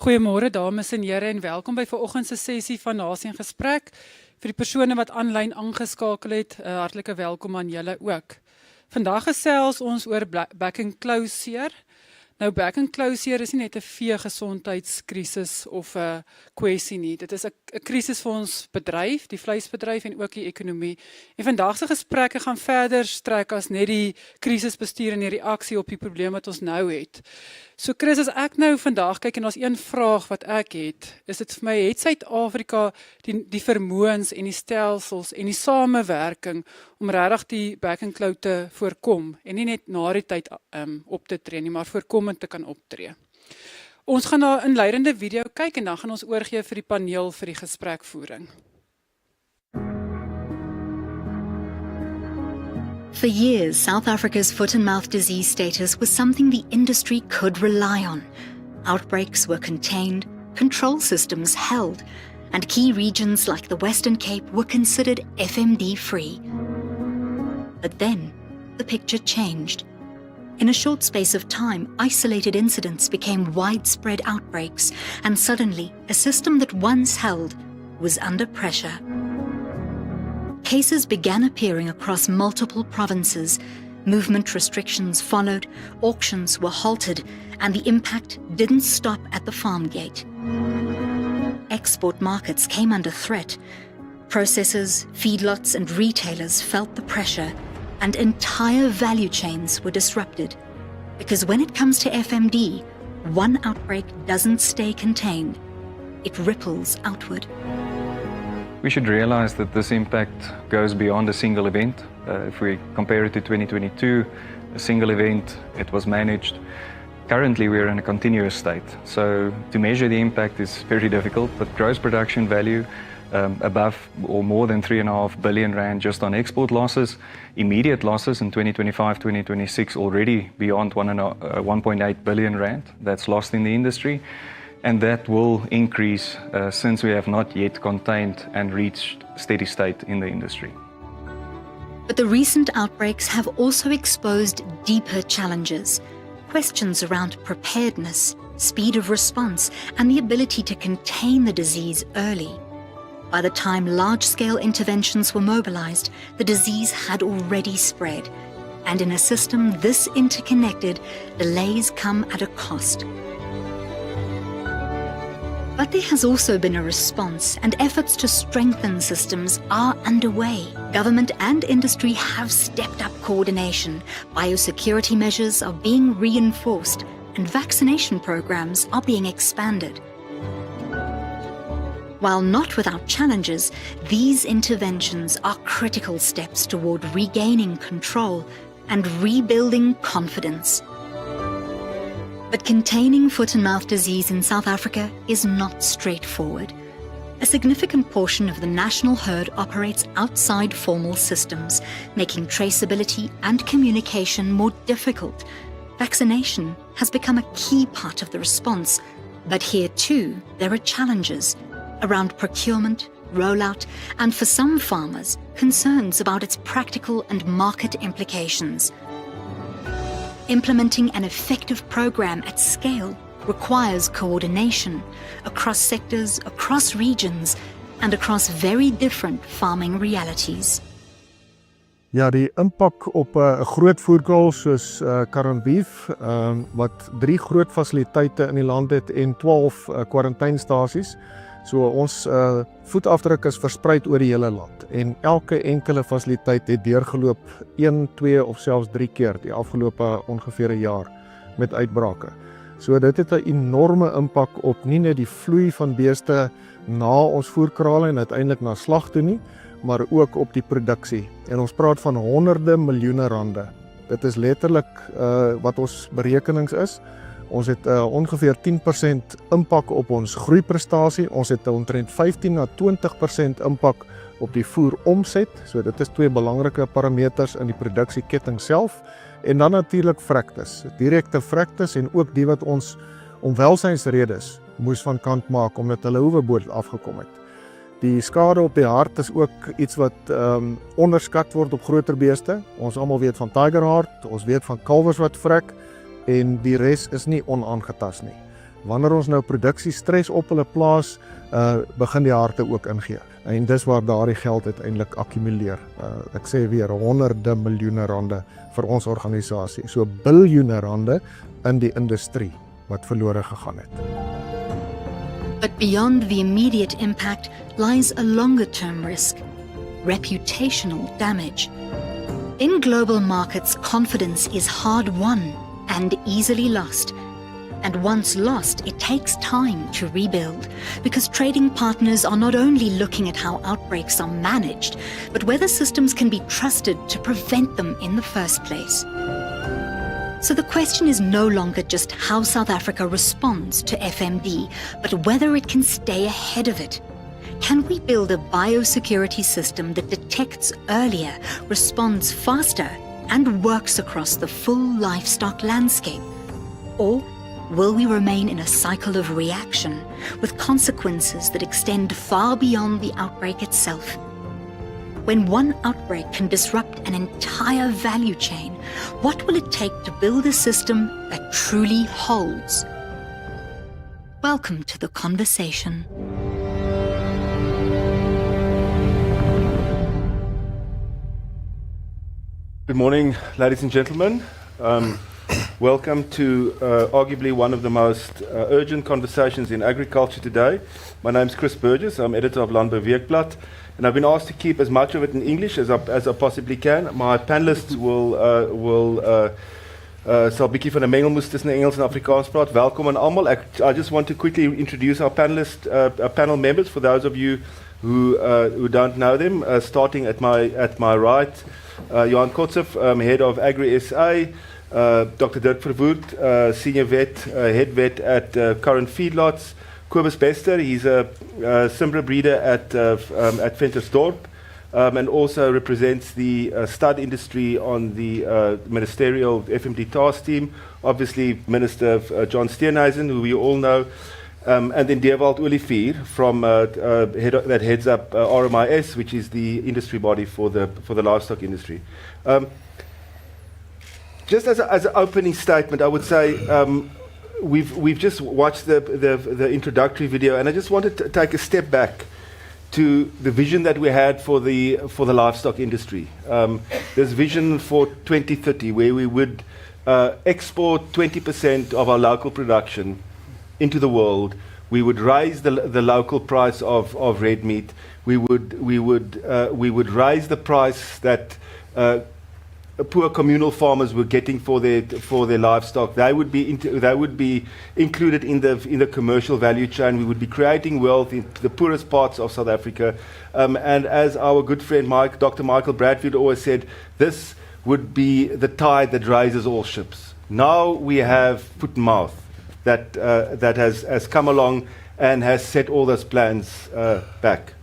Goeiemôre dames en here en welkom by vanoggend se sessie van Nasie in Gesprek. Vir die persone wat aanlyn aangeskakel het, hartlike welkom aan julle ook. Vandag gesels ons oor back and closure. Nou back and closure is nie net 'n veegesondheidskrisis of 'n kwessie nie. Dit is 'n krisis vir ons bedryf, die vleisbedryf en ook die ekonomie. En vandag se gesprekke gaan verder strek as net die krisisbestuur en die reaksie op die probleem wat ons nou het. So Chris, as ek nou vandag kyk en daar's een vraag wat ek het, is dit vir my, het Suid-Afrika die vermoëns en die stelsels en die samewerking om regtig die back and close te voorkom en nie net na die tyd op te tree nie, maar voorkomend te kan optree. Ons gaan na 'n inleidende video kyk en dan gaan ons oorgee vir die paneel vir die gesprekvoering. For years, South Africa's foot-and-mouth disease status was something the industry could rely on. Outbreaks were contained, control systems held, and key regions like the Western Cape were considered FMD-free. But then, the picture changed. In a short space of time, isolated incidents became widespread outbreaks, and suddenly, a system that once held was under pressure. Cases began appearing across multiple provinces. Movement restrictions followed, auctions were halted, and the impact didn't stop at the farm gate. Export markets came under threat. Processors, feedlots, and retailers felt the pressure, and entire value chains were disrupted. Because when it comes to FMD, one outbreak doesn't stay contained. It ripples outward. We should realize that this impact goes beyond a single event. If we compare it to 2022, a single event, it was managed. Currently, we're in a continuous state. So to measure the impact is very difficult, but gross production value above or more than 3.5 billion rand just on export losses. Immediate losses in 2025, 2026 already beyond 1.8 billion rand that's lost in the industry. And that will increase since we have not yet contained and reached steady state in the industry. But the recent outbreaks have also exposed deeper challenges. Questions around preparedness, speed of response, and the ability to contain the disease early. By the time large-scale interventions were mobilized, the disease had already spread. And in a system this interconnected, delays come at a cost. But there has also been a response, and efforts to strengthen systems are underway. Government and industry have stepped up coordination. Biosecurity measures are being reinforced, and vaccination programs are being expanded. While not without challenges, these interventions are critical steps toward regaining control and rebuilding confidence. But containing foot-and-mouth disease in South Africa is not straightforward. A significant portion of the national herd operates outside formal systems, making traceability and communication more difficult. Vaccination has become a key part of the response, but here too there are challenges around procurement, rollout, and for some farmers, concerns about its practical and market implications. Implementing an effective program at scale requires coordination across sectors, across regions, and across very different farming realities. Ja, die impak op 'n groot voerkraal soos Karoo Beef, wat 3 groot fasiliteite in die land het en 12 kwarantynestasies. So ons voetafdruk is verspreid oor die hele land en elke enkele fasiliteit het deurgeloop 1, 2 of selfs 3 keer die afgelope ongeveer 'n jaar met uitbrake. So dit het 'n enorme impak op nie net die vloei van beeste na ons voerkrale en uiteindelik na slag toe nie, maar ook op die produksie. En ons praat van honderde miljoene rande. Dit is letterlik wat ons berekenings is. Ons het ongeveer 10% impak op ons groeiprestasie. Ons het omtrent 15 na 20% impak op die voeromset. So dit is 2 belangrike parameters in die produksieketting self. En dan natuurlik vragtes, direkte vragtes en ook die wat ons om welsynsredes moes van kant maak omdat hulle hoeweboot afgekom het. Die skade op die hart is ook iets wat onderskat word op groter beeste. Ons almal weet van tiger heart, ons weet van kalwers wat vrek en die res is nie onaangetast nie. Wanneer ons nou produksiestres op hulle plaas, begin die harte ook ingee. En dis waar daardie geld uiteindelik akkumuleer. Ek sê weer honderde miljoene rande vir ons organisasie. So biljoene rande in die industrie wat verlore gegaan het. But beyond the immediate impact lies a longer-term risk: reputational damage. In global markets, confidence is hard-won and easily lost. And once lost, it takes time to rebuild, because trading partners are not only looking at how outbreaks are managed, but whether systems can be trusted to prevent them in the first place. So the question is no longer just how South Africa responds to FMD, but whether it can stay ahead of it. Can we build a biosecurity system that detects earlier, responds faster, and works across the full livestock landscape? Or will we remain in a cycle of reaction with consequences that extend far beyond the outbreak itself? When one outbreak can disrupt an entire value chain, what will it take to build a system that truly holds? Welcome to the conversation. Good morning, ladies and gentlemen. Welcome to arguably one of the most urgent conversations in agriculture today. My name is Chris Burgess. I'm editor of Landbou Weekblad, and I've been asked to keep as much of it in English as I possibly can. My panelists sal bietjie van 'n mengelmoes tussen Engels en Afrikaans praat. Welkom aan almal. I just want to quickly introduce our panel members for those of you who don't know them. Starting at my right, Johan Kotzeff, head of Agri SA. Dr. Dirk Verwoerd, senior vet, head vet at Current Feedlots. Kobus Bester, he's a Simbra breeder at Ventersdorp, and also represents the stud industry on the ministerial FMD task team. Obviously, Minister John Steenhuisen, who we all know, and then Dewald Olivier from that heads up RMIS, which is the industry body for the livestock industry. Just as an opening statement, I would say we've just watched the introductory video, and I just wanted to take a step back to the vision that we had for the livestock industry. This vision for 2030, where we would export 20% of our local production into the world. We would raise the local price of red meat. We would raise the price that poor communal farmers were getting for their livestock. They would be included in the commercial value chain. We would be creating wealth in the poorest parts of South Africa. And as our good friend Dr. Michael Bradfield always said, this would be the tide that raises all ships. Now we have foot and mouth that has come along and has set all those plans back.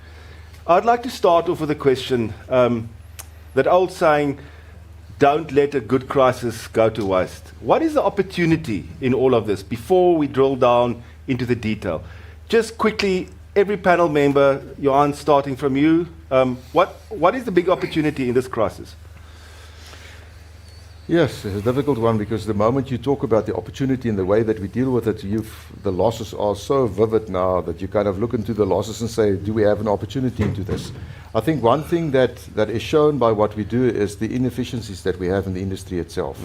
I'd like to start off with a question, that old saying, don't let a good crisis go to waste. What is the opportunity in all of this before we drill down into the detail? Just quickly, every panel member, Johan, starting from you, what is the big opportunity in this crisis? Yes, it's a difficult one, because the moment you talk about the opportunity and the way that we deal with it, the losses are so vivid now that you kind of look into the losses and say, do we have an opportunity into this? I think one thing that is shown by what we do is the inefficiencies that we have in the industry itself.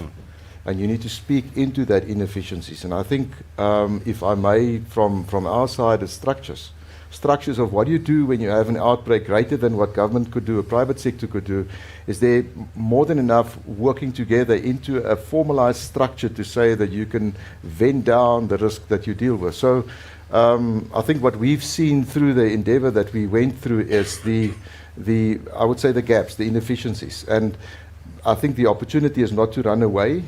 And you need to speak into that inefficiencies. And I think, if I may, from our side, is structures of what you do when you have an outbreak greater than what government could do, a private sector could do. Is there more than enough working together into a formalized structure to say that you can vent down the risk that you deal with? So I think what we've seen through the endeavor that we went through is I would say the gaps, the inefficiencies. And I think the opportunity is not to run away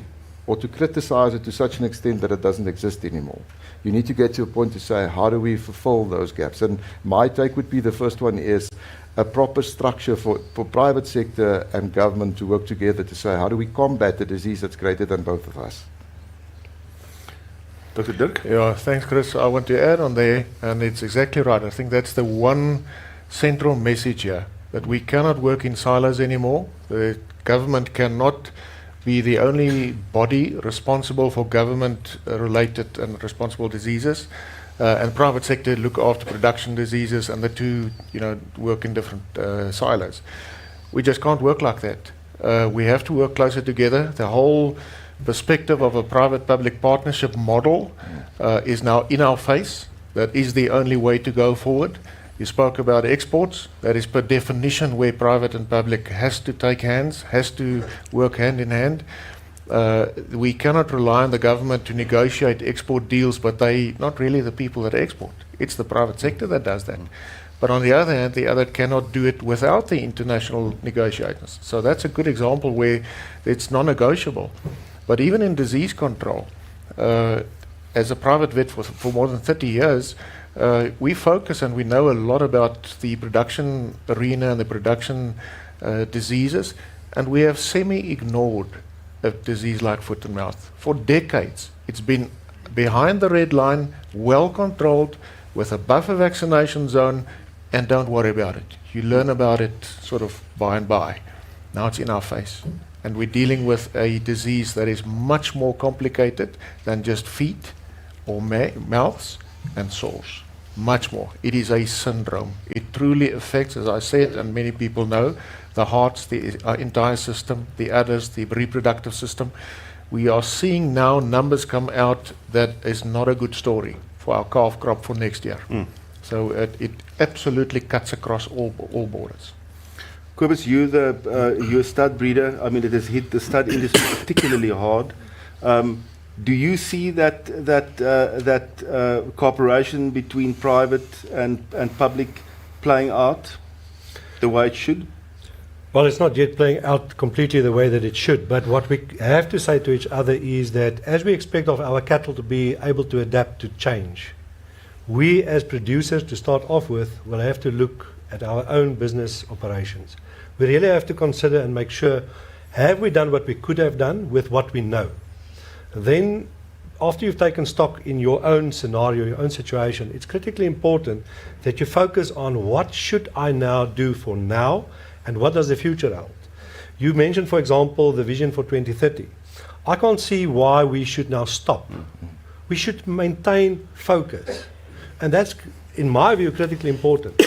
or to criticize it to such an extent that it doesn't exist anymore. You need to get to a point to say, how do we fulfill those gaps? And my take would be, the first one is a proper structure for private sector and government to work together to say, how do we combat the disease that's greater than both of us? Dr. Dirk? Yeah, thanks, Chris. I want to add on there, and it's exactly right. I think that's the one central message here, that we cannot work in silos anymore. The government cannot be the only body responsible for government-related and responsible diseases, and private sector look after production diseases, and the two, work in different silos. We just can't work like that. We have to work closer together. The whole perspective of a private-public partnership model is now in our face. That is the only way to go forward. You spoke about exports. That is per definition where private and public has to take hands, has to work hand in hand. We cannot rely on the government to negotiate export deals, but they not really the people that export. It's the private sector that does that. But on the other hand, the other cannot do it without the international negotiators. So that's a good example where it's non-negotiable. But even in disease control, as a private vet for more than 30 years, we focus and we know a lot about the production arena and the production diseases, and we have semi-ignored a disease like foot and mouth. For decades, it's been behind the red line, well controlled, with a buffer vaccination zone, and don't worry about it. You learn about it sort of by and by. Now it's in our face. And we're dealing with a disease that is much more complicated than just feet or mouths and sores. Much more. It is a syndrome. It truly affects, as I said, and many people know, the hearts, the entire system, the udders, the reproductive system. We are seeing now numbers come out that is not a good story for our calf crop for next year. So it absolutely cuts across all borders. Kobus, you're a stud breeder. I mean, it has hit the stud industry particularly hard. Do you see that cooperation between private and public playing out the way it should? Well, it's not yet playing out completely the way that it should, but what we have to say to each other is that as we expect of our cattle to be able to adapt to change, we as producers, to start off with, will have to look at our own business operations. We really have to consider and make sure, have we done what we could have done with what we know? Then, after you've taken stock in your own scenario, your own situation, it's critically important that you focus on what should I now do for now, and what does the future hold? You mentioned, for example, the vision for 2030. I can't see why we should now stop. We should maintain focus. And that's, in my view, critically important.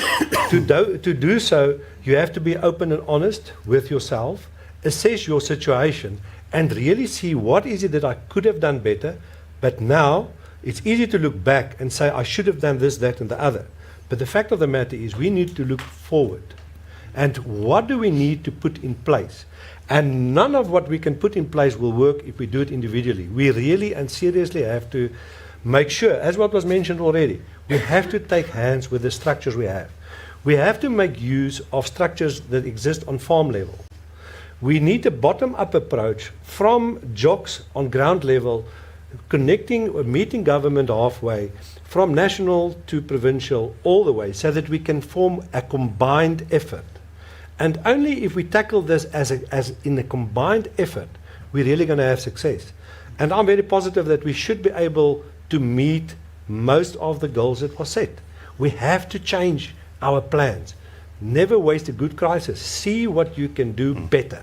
To do so, you have to be open and honest with yourself, assess your situation, and really see what is it that I could have done better. But now, it's easy to look back and say, I should have done this, that, and the other. But the fact of the matter is, we need to look forward. And what do we need to put in place? And none of what we can put in place will work if we do it individually. We really and seriously have to make sure, as what was mentioned already, we have to take hands with the structures we have. We have to make use of structures that exist on farm level. We need a bottom-up approach from jocks on ground level, connecting or meeting government halfway, from national to provincial all the way, so that we can form a combined effort. And only if we tackle this as in a combined effort, we're really going to have success. And I'm very positive that we should be able to meet most of the goals that were set. We have to change our plans. Never waste a good crisis. See what you can do better.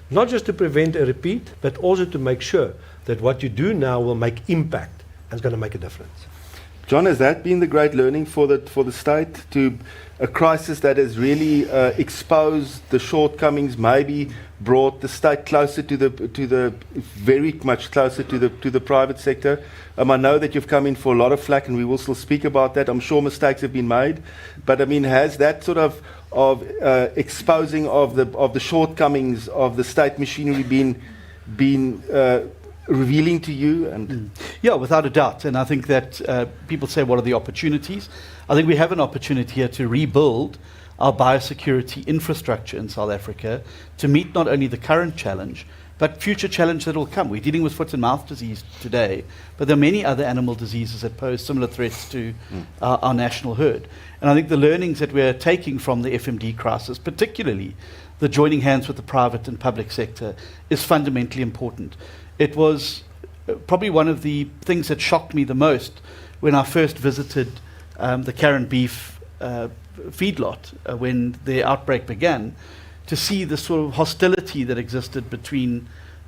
Not just to prevent a repeat, but also to make sure that what you do now will make impact and is going to make a difference. John, has that been the great learning for the state, to a crisis that has really exposed the shortcomings, maybe brought the state closer to the very much closer to the private sector? I know that you've come in for a lot of flack, and we will still speak about that. I'm sure mistakes have been made, but I mean, has that sort of exposing of the shortcomings of the state machinery been revealing to you? And yeah, without a doubt. And I think that people say, what are the opportunities? I think we have an opportunity here to rebuild our biosecurity infrastructure in South Africa to meet not only the current challenge, but future challenge that will come. We're dealing with foot and mouth disease today, but there are many other animal diseases that pose similar threats to our national herd. And I think the learnings that we're taking from the FMD crisis, particularly the joining hands with the private and public sector, is fundamentally important. It was probably one of the things that shocked me the most when I first visited the Karen beef feedlot when the outbreak began, to see the sort of hostility that existed between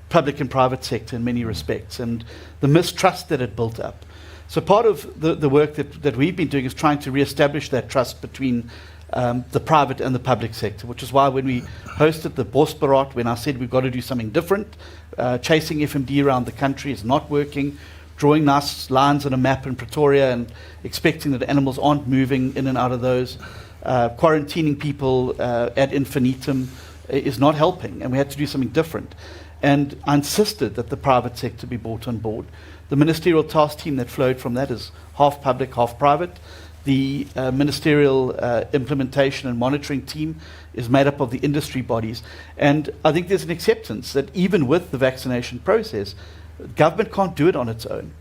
public and private sector in many respects, and the mistrust that had built up. So part of the work that we've been doing is trying to re-establish that trust between the private and the public sector, which is why when we hosted the Bosberaad, when I said we've got to do something different, chasing FMD around the country is not working, drawing nice lines on a map in Pretoria and expecting that animals aren't moving in and out of those, quarantining people ad infinitum is not helping, and we had to do something different. And I insisted that the private sector be brought on board. The ministerial task team that flowed from that is half public, half private. The ministerial implementation and monitoring team is made up of the industry bodies. And I think there's an acceptance that even with the vaccination process, government can't do it on its own.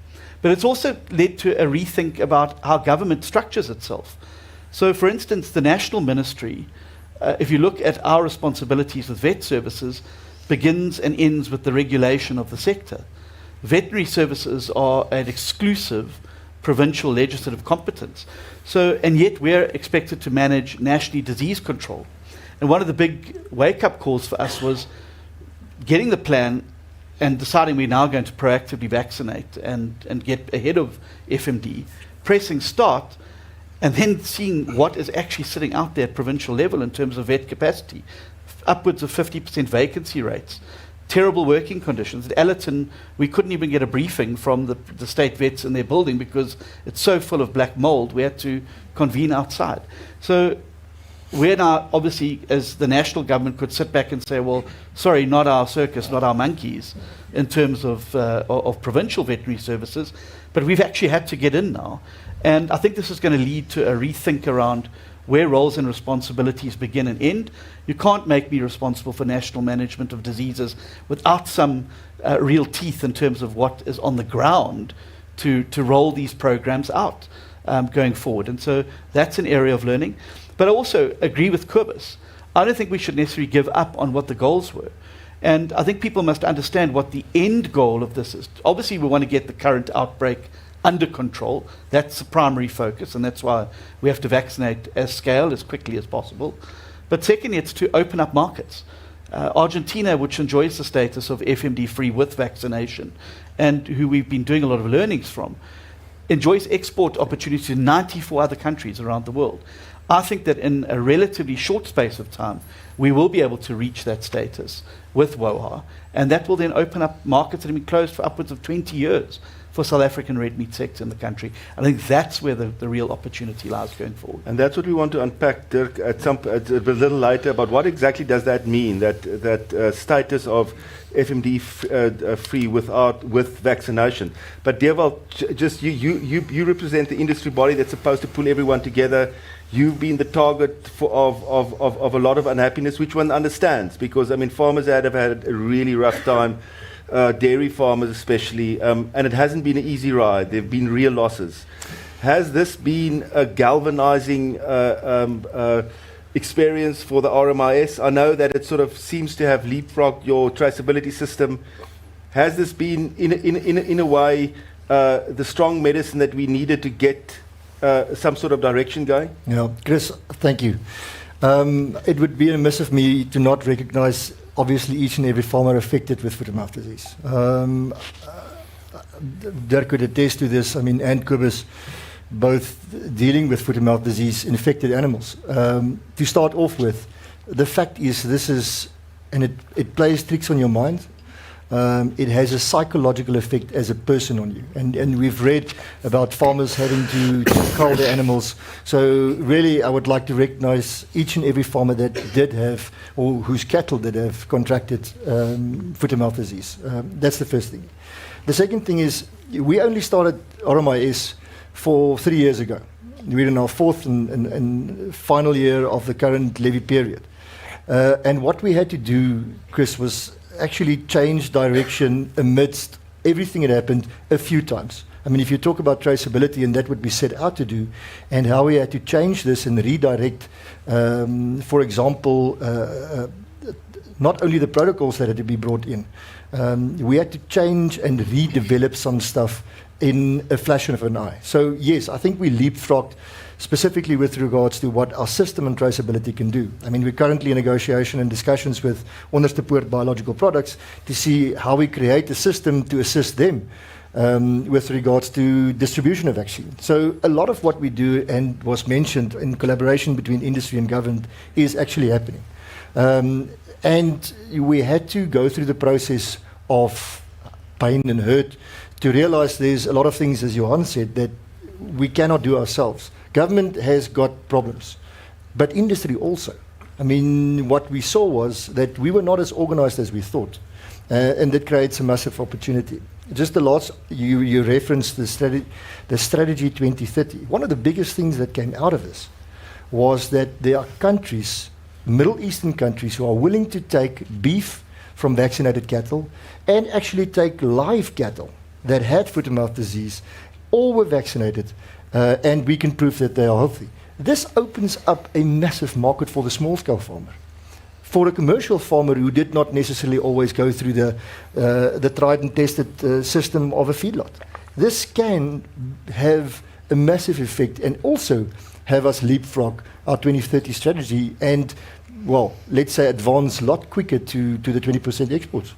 But it's also led to a rethink about how government structures itself. So, for instance, the National Ministry, if you look at our responsibilities with vet services, begins and ends with the regulation of the sector. Veterinary services are an exclusive provincial legislative competence. So, and yet we're expected to manage nationally disease control. And one of the big wake-up calls for us was getting the plan and deciding we're now going to proactively vaccinate and get ahead of FMD, pressing start, and then seeing what is actually sitting out there at provincial level in terms of vet capacity. Upwards of 50% vacancy rates, terrible working conditions. At Allerton, we couldn't even get a briefing from the state vets in their building because it's so full of black mold, we had to convene outside. So we're now, obviously, as the national government could sit back and say, well, sorry, not our circus, not our monkeys, in terms of provincial veterinary services, but we've actually had to get in now. And I think this is going to lead to a rethink around where roles and responsibilities begin and end. You can't make me responsible for national management of diseases without some real teeth in terms of what is on the ground to roll these programs out going forward. And so that's an area of learning. But I also agree with Kobus. I don't think we should necessarily give up on what the goals were. And I think people must understand what the end goal of this is. Obviously, we want to get the current outbreak under control. That's the primary focus, and that's why we have to vaccinate as scale as quickly as possible. But secondly, it's to open up markets. Argentina, which enjoys the status of FMD-free with vaccination, and who we've been doing a lot of learnings from, enjoys export opportunities to 94 other countries around the world. I think that in a relatively short space of time, we will be able to reach that status with WOHA, and that will then open up markets that have been closed for upwards of 20 years for South African red meat sector in the country. I think that's where the real opportunity lies going forward. And that's what we want to unpack, Dirk, at a little later, about what exactly does that mean, that status of FMD free with vaccination. But Deval, just you represent the industry body that's supposed to pull everyone together. You've been the target of a lot of unhappiness, which one understands, because I mean farmers have had a really rough time. Dairy farmers especially, and it hasn't been an easy ride. There have been real losses. Has this been a galvanizing experience for the RMIS? I know that it sort of seems to have leapfrogged your traceability system. Has this been, in a way, the strong medicine that we needed to get some sort of direction going? Yeah, Chris, thank you. It would be remiss of me to not recognize obviously each and every farmer affected with foot-and-mouth disease. Dirk could attest to this, I mean, and Kobus, both dealing with foot-and-mouth disease in affected animals. To start off with, the fact is this is, and it plays tricks on your mind. It has a psychological effect as a person on you. And we've read about farmers having to cull their animals. So really, I would like to recognize each and every farmer that did have, or whose cattle did have contracted foot-and-mouth disease. That's the first thing. The second thing is, we only started RMIS for 3 years ago. We're in our fourth and final year of the current levy period. And what we had to do, Chris, was actually change direction amidst everything that happened a few times. I mean, if you talk about traceability, and that would be set out to do, and how we had to change this and redirect, for example, not only the protocols that had to be brought in, we had to change and redevelop some stuff in a flash of an eye. So yes, I think we leapfrogged specifically with regards to what our system and traceability can do. I mean, we're currently in negotiation and discussions with Onderstepoort Biological Products to see how we create a system to assist them with regards to distribution of vaccine. So a lot of what we do and was mentioned in collaboration between industry and government is actually happening. And we had to go through the process of pain and hurt to realize there's a lot of things, as Johan said, that we cannot do ourselves. Government has got problems, but industry also. I mean, what we saw was that we were not as organized as we thought, and that creates a massive opportunity. Just the last, you referenced the strategy 2030. One of the biggest things that came out of this was that there are countries, Middle Eastern countries, who are willing to take beef from vaccinated cattle and actually take live cattle that had foot-and-mouth disease, all were vaccinated, and we can prove that they are healthy. This opens up a massive market for the small-scale farmer. For a commercial farmer who did not necessarily always go through the tried and tested system of a feedlot. This can have a massive effect and also have us leapfrog our 2030 strategy and, well, let's say advance a lot quicker to the 20% exports.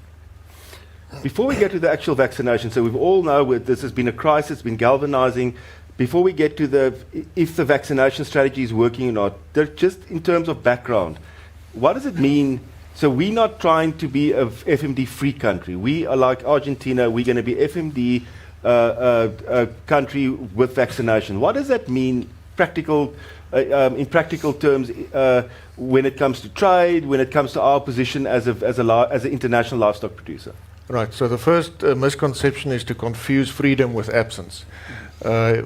Before we get to the actual vaccination, so we've all know this has been a crisis, it's been galvanizing. Before we get to if the vaccination strategy is working or not, just in terms of background, what does it mean? So we're not trying to be a FMD-free country. We are like Argentina, we're going to be FMD country with vaccination. What does that mean in practical terms when it comes to trade, when it comes to our position as an international livestock producer? Right, so the first misconception is to confuse freedom with absence.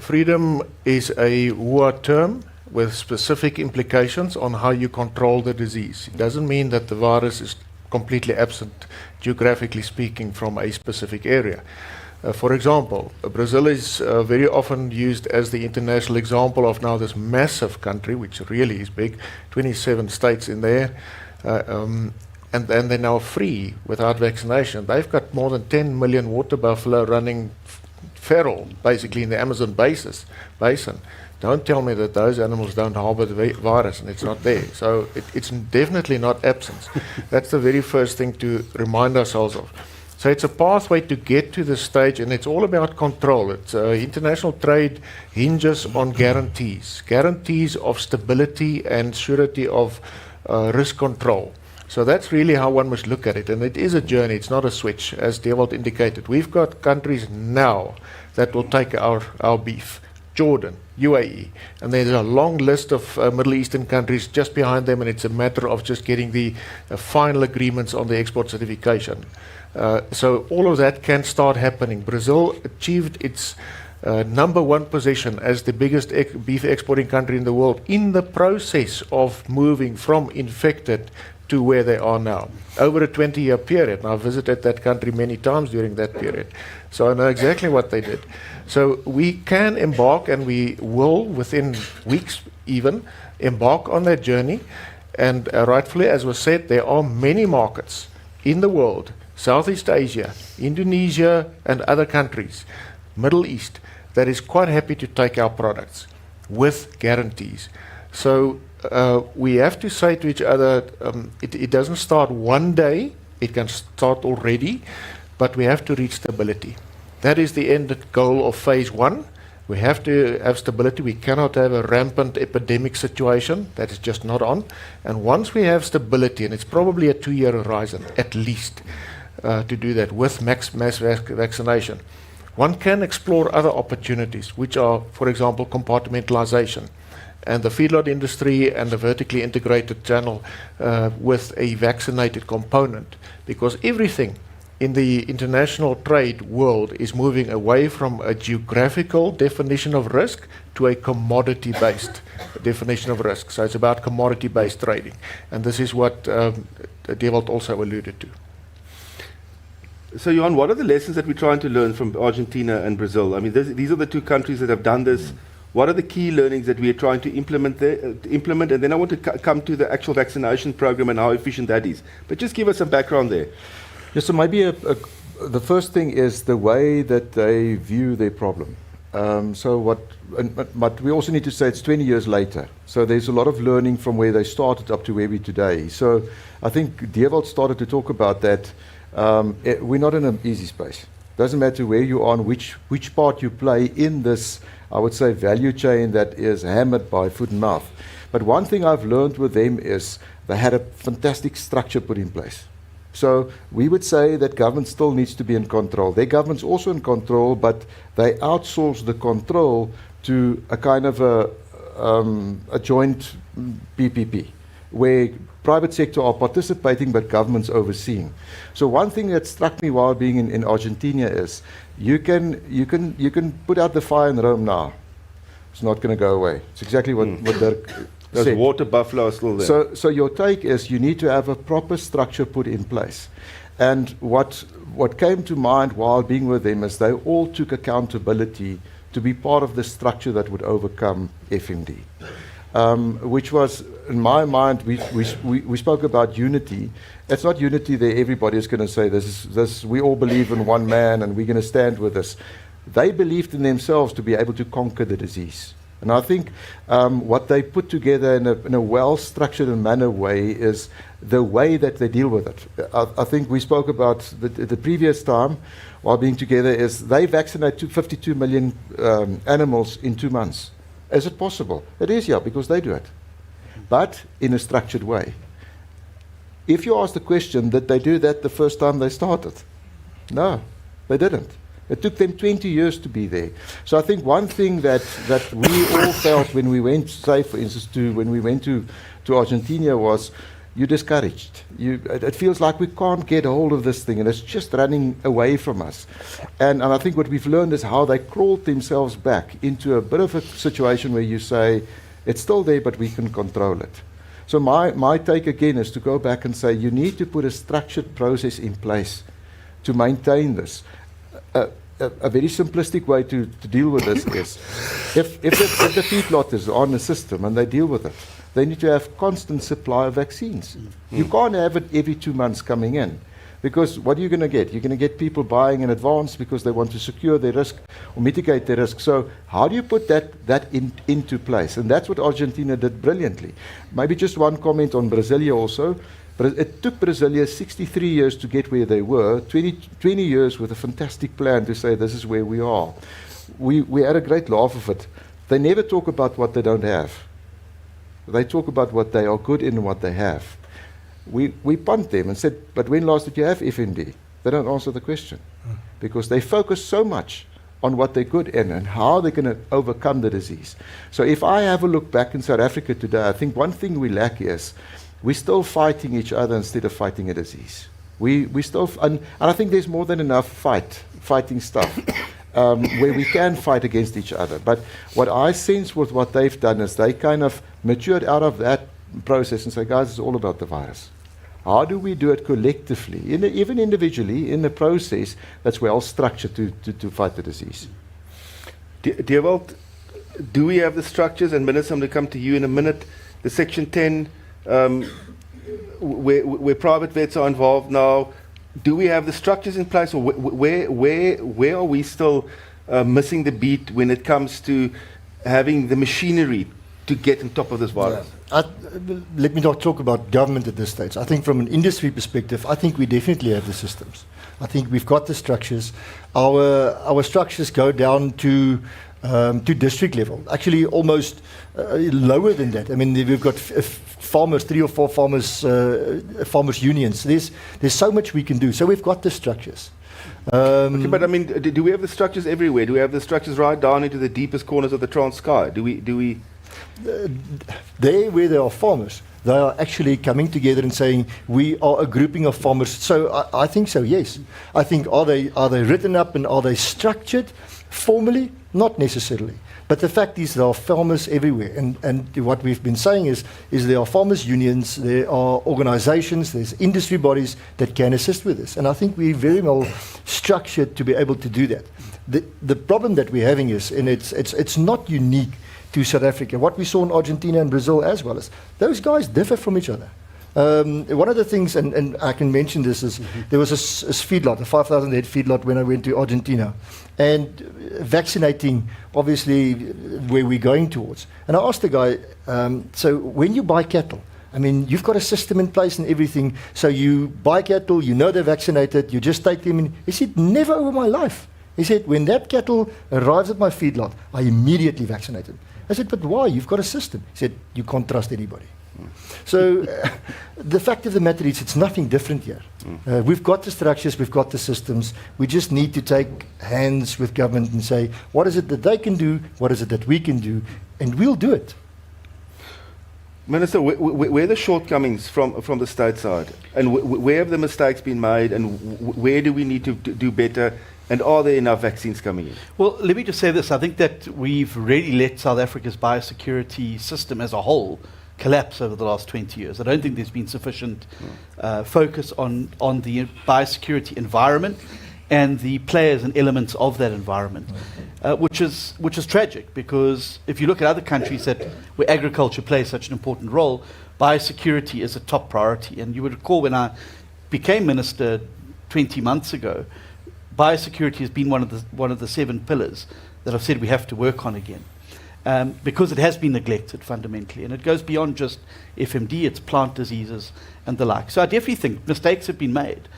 Freedom is a war term with specific implications on how you control the disease. It doesn't mean that the virus is completely absent, geographically speaking, from a specific area. For example, Brazil is very often used as the international example of now this massive country, which really is big, 27 states in there, and they're now free without vaccination. They've got more than 10 million water buffalo running feral, basically, in the Amazon basin. Don't tell me that those animals don't harbor the virus and it's not there. So it's definitely not absence. That's the very first thing to remind ourselves of. So it's a pathway to get to the stage, and it's all about control. It's international trade hinges on guarantees of stability and surety of risk control. So that's really how one must look at it, and it is a journey. It's not a switch, as Dewald indicated. We've got countries now that will take our beef. Jordan, UAE, and there's a long list of Middle Eastern countries just behind them, and it's a matter of just getting the final agreements on the export certification. So all of that can start happening. Brazil achieved its #1 position as the biggest beef exporting country in the world in the process of moving from infected to where they are now, over a 20-year period. And I've visited that country many times during that period, so I know exactly what they did. So we can embark, and we will, within weeks even, embark on that journey. And rightfully, as was said, there are many markets in the world, Southeast Asia, Indonesia, and other countries, Middle East, that is quite happy to take our products with guarantees. So we have to say to each other, it doesn't start one day, it can start already, but we have to reach stability. That is the end goal of phase 1. We have to have stability. We cannot have a rampant epidemic situation. That is just not on. And once we have stability, and it's probably a 2-year horizon at least, to do that with mass vaccination, one can explore other opportunities, which are, for example, compartmentalization, and the feedlot industry and the vertically integrated channel with a vaccinated component, because everything in the international trade world is moving away from a geographical definition of risk to a commodity-based definition of risk. So it's about commodity-based trading, and this is what Dewald also alluded to. So, Johan, what are the lessons that we're trying to learn from Argentina and Brazil? I mean, these are the two countries that have done this. What are the key learnings that we are trying to implement there? And then I want to come to the actual vaccination program and how efficient that is. But just give us some background there. Yes, so maybe the first thing is the way that they view their problem. But we also need to say it's 20 years later. So there's a lot of learning from where they started up to where we are today. So I think Dewald started to talk about that. We're not in an easy space. Doesn't matter where you are and which part you play in this, I would say, value chain that is hammered by foot and mouth. But one thing I've learned with them is they had a fantastic structure put in place. So we would say that government still needs to be in control. Their government's also in control, but they outsource the control to a kind of a joint PPP, where private sector are participating, but government's overseeing. So one thing that struck me while being in Argentina is you can put out the fire in Rome now. It's not going to go away. It's exactly what Dirk Those said. water buffalo are still there. So your take is you need to have a proper structure put in place. And what came to mind while being with them is they all took accountability to be part of the structure that would overcome FMD. Which was, in my mind, we spoke about unity. It's not unity that everybody is going to say this. We all believe in one man and we're going to stand with this. They believed in themselves to be able to conquer the disease. And I think what they put together in a well-structured and manner way is the way that they deal with it. I think we spoke about the previous time while being together is they vaccinate 52 million animals in 2 months. Is it possible? It is, yeah, because they do it. But in a structured way. If you ask the question, did they do that the first time they started? No, they didn't. It took them 20 years to be there. So I think one thing that we all felt when we went, say for instance, when we went to Argentina was you're discouraged. It feels like we can't get a hold of this thing and it's just running away from us. And I think what we've learned is how they crawled themselves back into a bit of a situation where you say, it's still there, but we can control it. So my take again is to go back and say, you need to put a structured process in place to maintain this. A very simplistic way to deal with this is, if the feedlotters are on the system and they deal with it, they need to have constant supply of vaccines. You can't have it every 2 months coming in. Because what are you going to get? You're going to get people buying in advance because they want to secure their risk or mitigate their risk. So how do you put that into place? And that's what Argentina did brilliantly. Maybe just one comment on Brasilia also. It took Brasilia 63 years to get where they were, 20 years with a fantastic plan to say this is where we are. We had a great laugh of it. They never talk about what they don't have. They talk about what they are good in and what they have. We punt them and said, but when last did you have FMD? They don't answer the question because they focus so much on what they're good in and how they're going to overcome the disease. So if I have a look back in South Africa today, I think one thing we lack is we're still fighting each other instead of fighting a disease. We still, and I think there's more than enough fighting stuff where we can fight against each other. But what I sense with what they've done is they kind of matured out of that process and say, guys, it's all about the virus. How do we do it collectively, even individually, in a process that's well structured to fight the disease? Dewald, do we have the structures? And Minister, I'm going to come to you in a minute. The Section 10, where private vets are involved now, do we have the structures in place, or where are we still missing the beat when it comes to having the machinery to get on top of this virus? Let me not talk about government at this stage. I think from an industry perspective, I think we definitely have the systems. I think we've got the structures. Our structures go down to district level, actually almost lower than that. I mean, we've got farmers, 3 or 4 farmers unions. There's so much we can do. So we've got the structures. Okay, but I mean, do we have the structures everywhere? Do we have the structures right down into the deepest corners of the Transkei? Do we? There where there are farmers, they are actually coming together and saying we are a grouping of farmers. So I think so, yes. I think are they written up and are they structured formally? Not necessarily. But the fact is there are farmers everywhere. And what we've been saying is there are farmers unions, there are organizations, there's industry bodies that can assist with this. And I think we're very well structured to be able to do that. The problem that we're having is, and it's not unique to South Africa. What we saw in Argentina and Brazil as well is those guys differ from each other. One of the things, and I can mention this, is there was a feedlot, a 5,000 head feedlot when I went to Argentina, and vaccinating, obviously, where we're going towards. And I asked the guy, so when you buy cattle, I mean, you've got a system in place and everything, so you buy cattle, you know they're vaccinated, you just take them in. He said, never over my life. He said, when that cattle arrives at my feedlot, I immediately vaccinate them. I said, but why? You've got a system. He said, you can't trust anybody. So the fact of the matter is, it's nothing different here. We've got the structures, we've got the systems. We just need to take hands with government and say, what is it that they can do? What is it that we can do? And we'll do it. Minister, where are the shortcomings from the state side? And where have the mistakes been made? And where do we need to do better? And are there enough vaccines coming in? Well, let me just say this. I think that we've really let South Africa's biosecurity system as a whole collapse over the last 20 years. I don't think there's been sufficient focus on the biosecurity environment and the players and elements of that environment, which is tragic, because if you look at other countries where agriculture plays such an important role, biosecurity is a top priority. And you would recall when I became minister 20 months ago, biosecurity has been one of the 7 pillars that I've said we have to work on again. Because it has been neglected fundamentally, and it goes beyond just FMD, it's plant diseases and the like. So I definitely think mistakes have been made.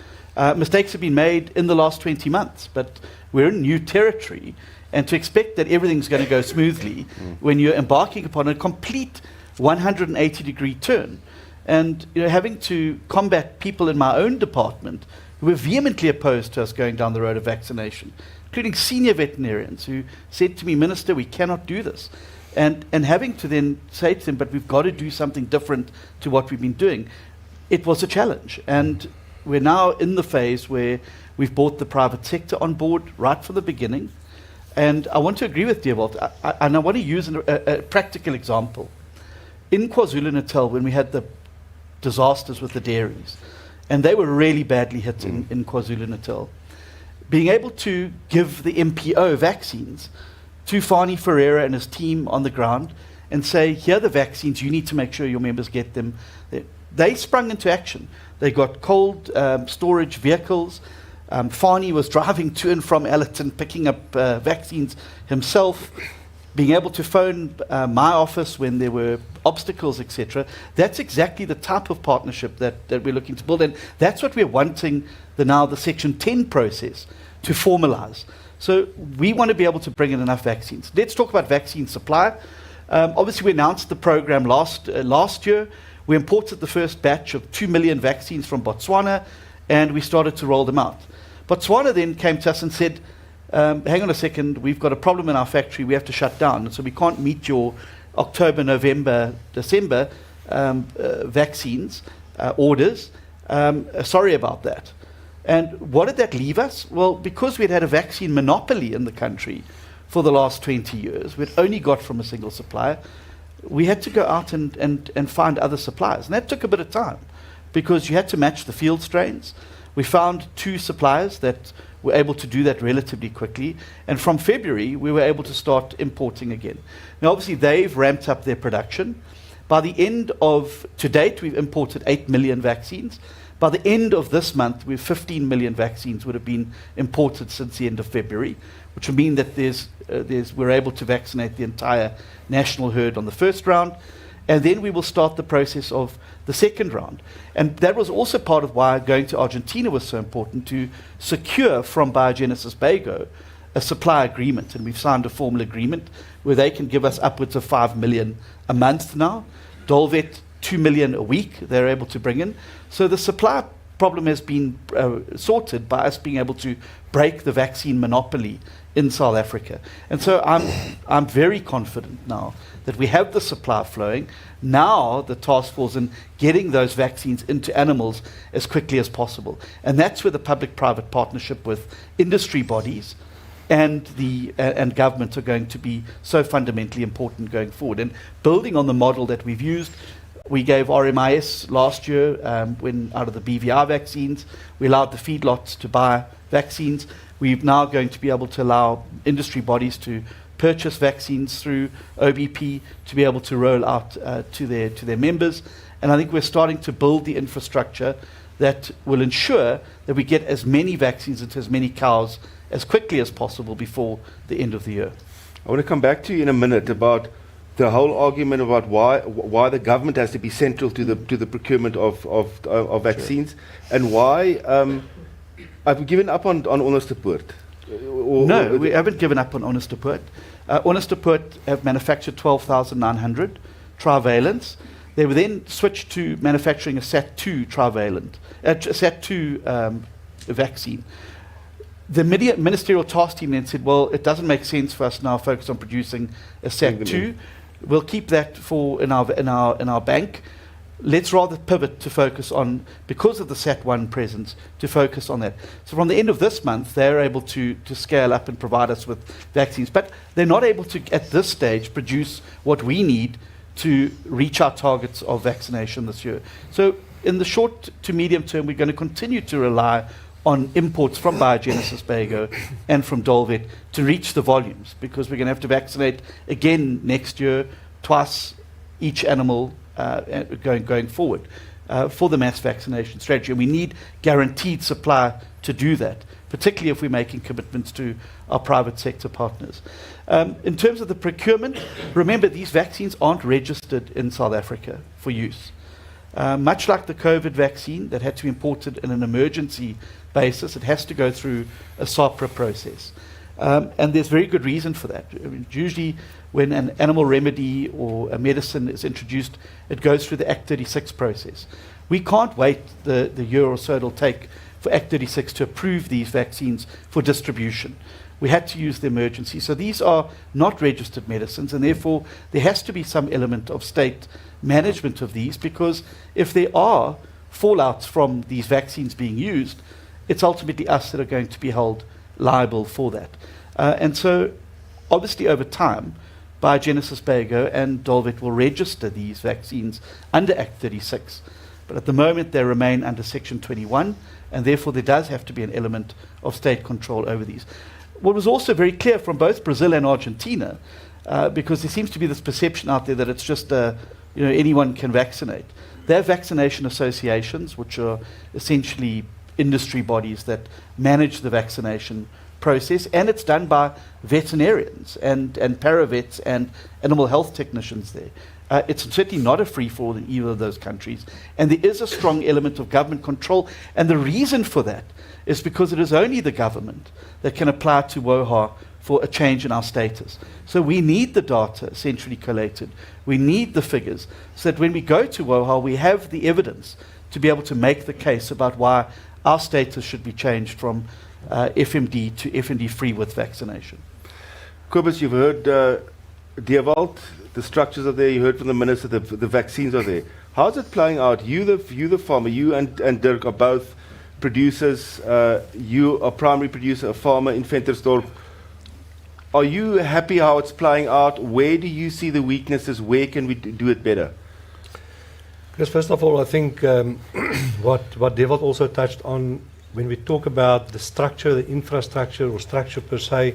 Mistakes have been made in the last 20 months, but we're in new territory, and to expect that everything's going to go smoothly when you're embarking upon a complete 180-degree turn, and having to combat people in my own department who were vehemently opposed to us going down the road of vaccination, including senior veterinarians who said to me, Minister, we cannot do this. And having to then say to them, but we've got to do something different to what we've been doing. It was a challenge. And we're now in the phase where we've brought the private sector on board right from the beginning. And I want to agree with Dewald, and I want to use a practical example. In KwaZulu-Natal, when we had the disasters with the dairies, and they were really badly hit in KwaZulu-Natal, being able to give the MPO vaccines to Fani Ferreira and his team on the ground and say, here are the vaccines, you need to make sure your members get them. They sprung into action. They got cold storage vehicles. Fani was driving to and from Allerton, picking up vaccines himself, being able to phone my office when there were obstacles, etc. That's exactly the type of partnership that we're looking to build, and that's what we're wanting the Section 10 process to formalize. So we want to be able to bring in enough vaccines. Let's talk about vaccine supply. Obviously, we announced the program last year. We imported the first batch of 2 million vaccines from Botswana, and we started to roll them out. Botswana then came to us and said, hang on a second, we've got a problem in our factory, we have to shut down, so we can't meet your October, November, December vaccines orders. Sorry about that. And what did that leave us? Well, because we'd had a vaccine monopoly in the country for the last 20 years, we'd only got from a single supplier, we had to go out and find other suppliers. And that took a bit of time, because you had to match the field strains. We found 2 suppliers that were able to do that relatively quickly. And from February, we were able to start importing again. Now, obviously, they've ramped up their production. By the end of, to date, we've imported 8 million vaccines. By the end of this month, 15 million vaccines would have been imported since the end of February, which would mean that we're able to vaccinate the entire national herd on the first round. And then we will start the process of the second round. And that was also part of why going to Argentina was so important, to secure from Biogenesis Bago a supply agreement. And we've signed a formal agreement where they can give us upwards of 5 million a month now. Dolvet, 2 million a week they're able to bring in. So the supply problem has been sorted by us being able to break the vaccine monopoly in South Africa. And so I'm very confident now that we have the supply flowing. Now the task force in getting those vaccines into animals as quickly as possible. And that's where the public-private partnership with industry bodies and government are going to be so fundamentally important going forward. And building on the model that we've used, we gave RMIS last year when out of the BVR vaccines, we allowed the feedlots to buy vaccines. We're now going to be able to allow industry bodies to purchase vaccines through OBP to be able to roll out to their members. And I think we're starting to build the infrastructure that will ensure that we get as many vaccines into as many cows as quickly as possible before the end of the year. I want to come back to you in a minute about the whole argument about why the government has to be central to the procurement of vaccines, and why I've given up on Onderstepoort. No, we haven't given up on Onderstepoort. Onderstepoort have manufactured 12,900 trivalents. They were then switched to manufacturing a SAT2 trivalent, SAT2 vaccine. The ministerial task team then said, well, it doesn't make sense for us now to focus on producing a SAT2. We'll keep that in our bank. Let's rather pivot to focus on, because of the SAT1 presence, to focus on that. So from the end of this month, they're able to scale up and provide us with vaccines. But they're not able to, at this stage, produce what we need to reach our targets of vaccination this year. So in the short to medium term, we're going to continue to rely on imports from Biogenesis Bago and from Dolvet to reach the volumes, because we're going to have to vaccinate again next year, twice each animal going forward for the mass vaccination strategy. And we need guaranteed supply to do that, particularly if we're making commitments to our private sector partners. In terms of the procurement, remember, these vaccines aren't registered in South Africa for use. Much like the COVID vaccine that had to be imported in an emergency basis, it has to go through a SAPRA process. And there's very good reason for that. I mean, usually when an animal remedy or a medicine is introduced, it goes through the Act 36 process. We can't wait the year or so it'll take for Act 36 to approve these vaccines for distribution. We had to use the emergency. So these are not registered medicines, and therefore there has to be some element of state management of these, because if there are fallouts from these vaccines being used, it's ultimately us that are going to be held liable for that. And so obviously over time, Biogenesis Bago and Dolvet will register these vaccines under Act 36. But at the moment they remain under Section 21, and therefore there does have to be an element of state control over these. What was also very clear from both Brazil and Argentina, because there seems to be this perception out there that it's just anyone can vaccinate. They have vaccination associations, which are essentially industry bodies that manage the vaccination process, and it's done by veterinarians and paravets and animal health technicians there. It's certainly not a free-for-all in either of those countries, and there is a strong element of government control, and the reason for that is because it is only the government that can apply to WOHA for a change in our status. So we need the data centrally collated. We need the figures so that when we go to WOHA, we have the evidence to be able to make the case about why our status should be changed from FMD to FMD free with vaccination. Kobus, you've heard Dewald, the structures are there, you heard from the minister, the vaccines are there. How's it playing out? You the farmer, you and Dirk are both producers, you are primary producer, a farmer in Ventersdorp. Are you happy how it's playing out? Where do you see the weaknesses? Where can we do it better? Because first of all, I think what Dewald also touched on, when we talk about the structure, the infrastructure or structure per se,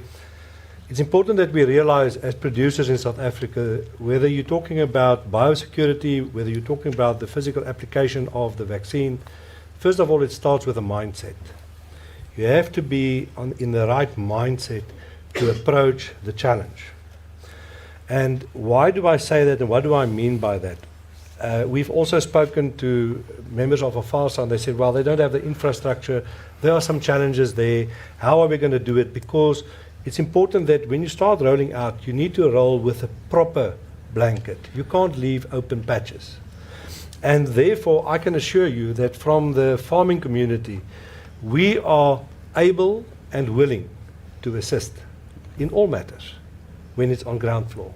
it's important that we realize as producers in South Africa, whether you're talking about biosecurity, whether you're talking about the physical application of the vaccine, first of all, it starts with a mindset. You have to be in the right mindset to approach the challenge. And why do I say that, and what do I mean by that? We've also spoken to members of AFASA, and they said, well, they don't have the infrastructure. There are some challenges there. How are we going to do it? Because it's important that when you start rolling out, you need to roll with a proper blanket. You can't leave open patches. And therefore, I can assure you that from the farming community, we are able and willing to assist in all matters when it's on ground floor.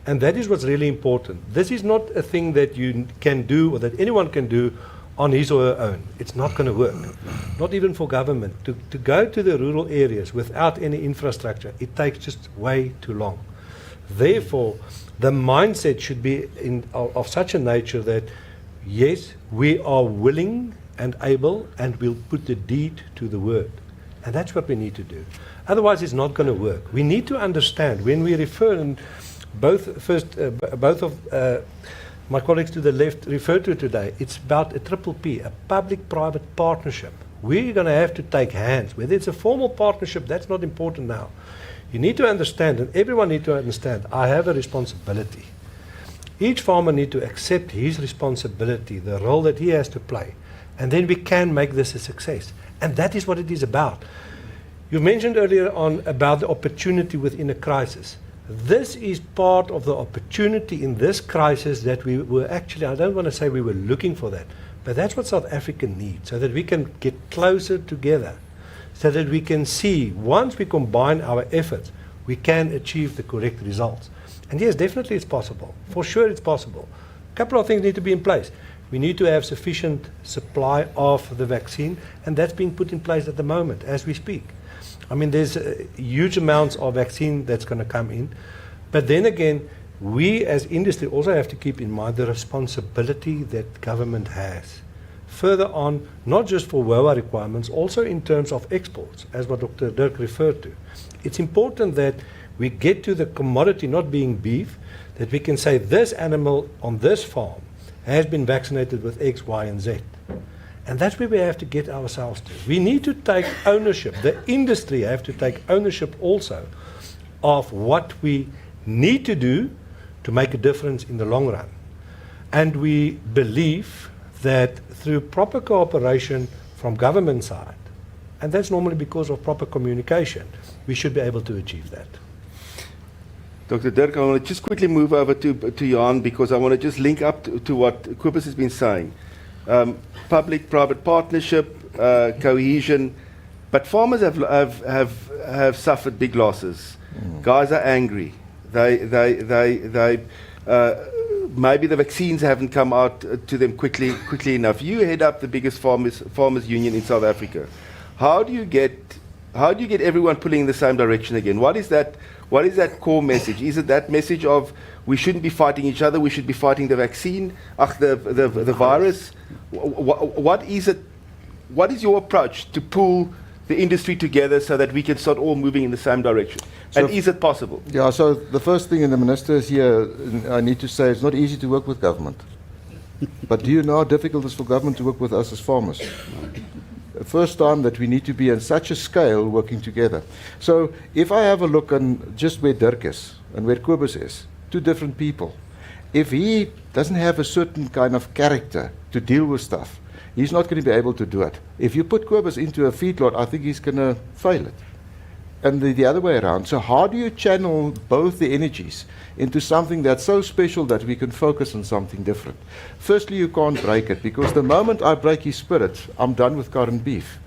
And that is what's really important. This is not a thing that you can do or that anyone can do on his or her own. It's not going to work. Not even for government. To go to the rural areas without any infrastructure, it takes just way too long. Therefore, the mindset should be of such a nature that, yes, we are willing and able, and we'll put the deed to the word. And that's what we need to do. Otherwise, it's not going to work. We need to understand when we refer, and both of my colleagues to the left referred to today, it's about a triple P, a public-private partnership. We're going to have to take hands. Whether it's a formal partnership, that's not important now. You need to understand, and everyone needs to understand, I have a responsibility. Each farmer needs to accept his responsibility, the role that he has to play, and then we can make this a success. And that is what it is about. You mentioned earlier on about the opportunity within a crisis. This is part of the opportunity in this crisis that we were actually, I don't want to say we were looking for that, but that's what South Africa needs, so that we can get closer together, so that we can see, once we combine our efforts, we can achieve the correct results. And yes, definitely it's possible. For sure it's possible. A couple of things need to be in place. We need to have sufficient supply of the vaccine, and that's being put in place at the moment as we speak. I mean, there's huge amounts of vaccine that's going to come in. But then again, we as industry also have to keep in mind the responsibility that government has. Further on, not just for WOA requirements, also in terms of exports, as what Dr. Dirk referred to. It's important that we get to the commodity not being beef, that we can say this animal on this farm has been vaccinated with X, Y, and Z. And that's where we have to get ourselves to. We need to take ownership. The industry have to take ownership also of what we need to do to make a difference in the long run. And we believe that through proper cooperation from government side, and that's normally because of proper communication, we should be able to achieve that. Dr. Dirk, I want to just quickly move over to Jan, because I want to just link up to what Kobus has been saying. Public-private partnership, cohesion, but farmers have suffered big losses. Guys are angry. They maybe the vaccines haven't come out to them quickly enough. You head up the biggest farmers union in South Africa. How do you get everyone pulling in the same direction again? What is that core message? Is it that message of we shouldn't be fighting each other, we should be fighting the vaccine, the virus? What is it? What is your approach to pull the industry together so that we can start all moving in the same direction? So and is it possible? Yeah, so the first thing, and the minister is here, I need to say it's not easy to work with government. But do you know how difficult it is for government to work with us as farmers? The first time that we need to be on such a scale working together. So if I have a look on just where Dirk is and where Kobus is, two different people. If he doesn't have a certain kind of character to deal with stuff, he's not going to be able to do it. If you put Kobus into a feedlot, I think he's going to fail it. And the other way around. So how do you channel both the energies into something that's so special that we can focus on something different? Firstly, you can't break it, because the moment I break his spirit, I'm done with current beef.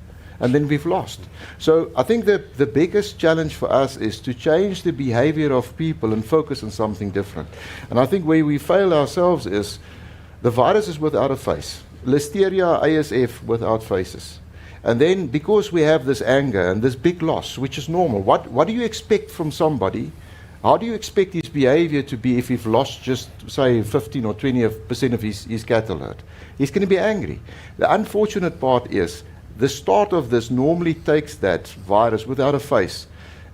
And then we've lost. So I think the biggest challenge for us is to change the behavior of people and focus on something different. And I think where we fail ourselves is the virus is without a face. Listeria, ASF without faces. And then because we have this anger and this big loss, which is normal, what do you expect from somebody? How do you expect his behavior to be if he's lost just, say, 15 or 20% of his cattle herd? He's going to be angry. The unfortunate part is the start of this normally takes that virus without a face,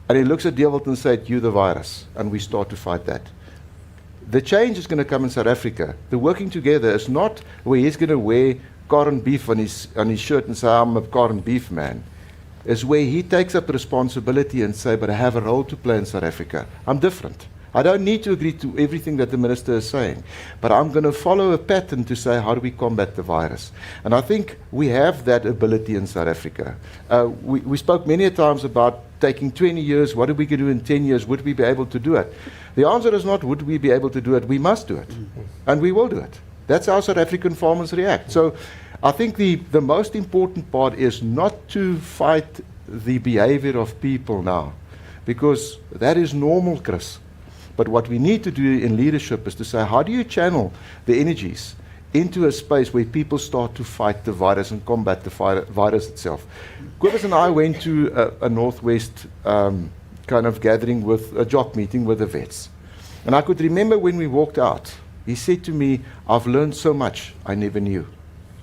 and he looks at Deelwold and says, "You the virus," and we start to fight that. The change is going to come in South Africa. The working together is not where he's going to wear current beef on his shirt and say, "I'm a current beef man." Is where he takes up responsibility and say, "But I have a role to play in South Africa. I'm different. I don't need to agree to everything that the minister is saying, but I'm going to follow a pattern to say, how do we combat the virus?" And I think we have that ability in South Africa. We spoke many times about taking 20 years, what are we going to do in 10 years, would we be able to do it? The answer is not would we be able to do it, we must do it, and we will do it. That's how South African farmers react. So I think the most important part is not to fight the behavior of people now, because that is normal, Chris. But what we need to do in leadership is to say, how do you channel the energies into a space where people start to fight the virus and combat the virus itself? Kobus and I went to a Northwest kind of gathering with a jock meeting with the vets. And I could remember when we walked out, he said to me, "I've learned so much I never knew.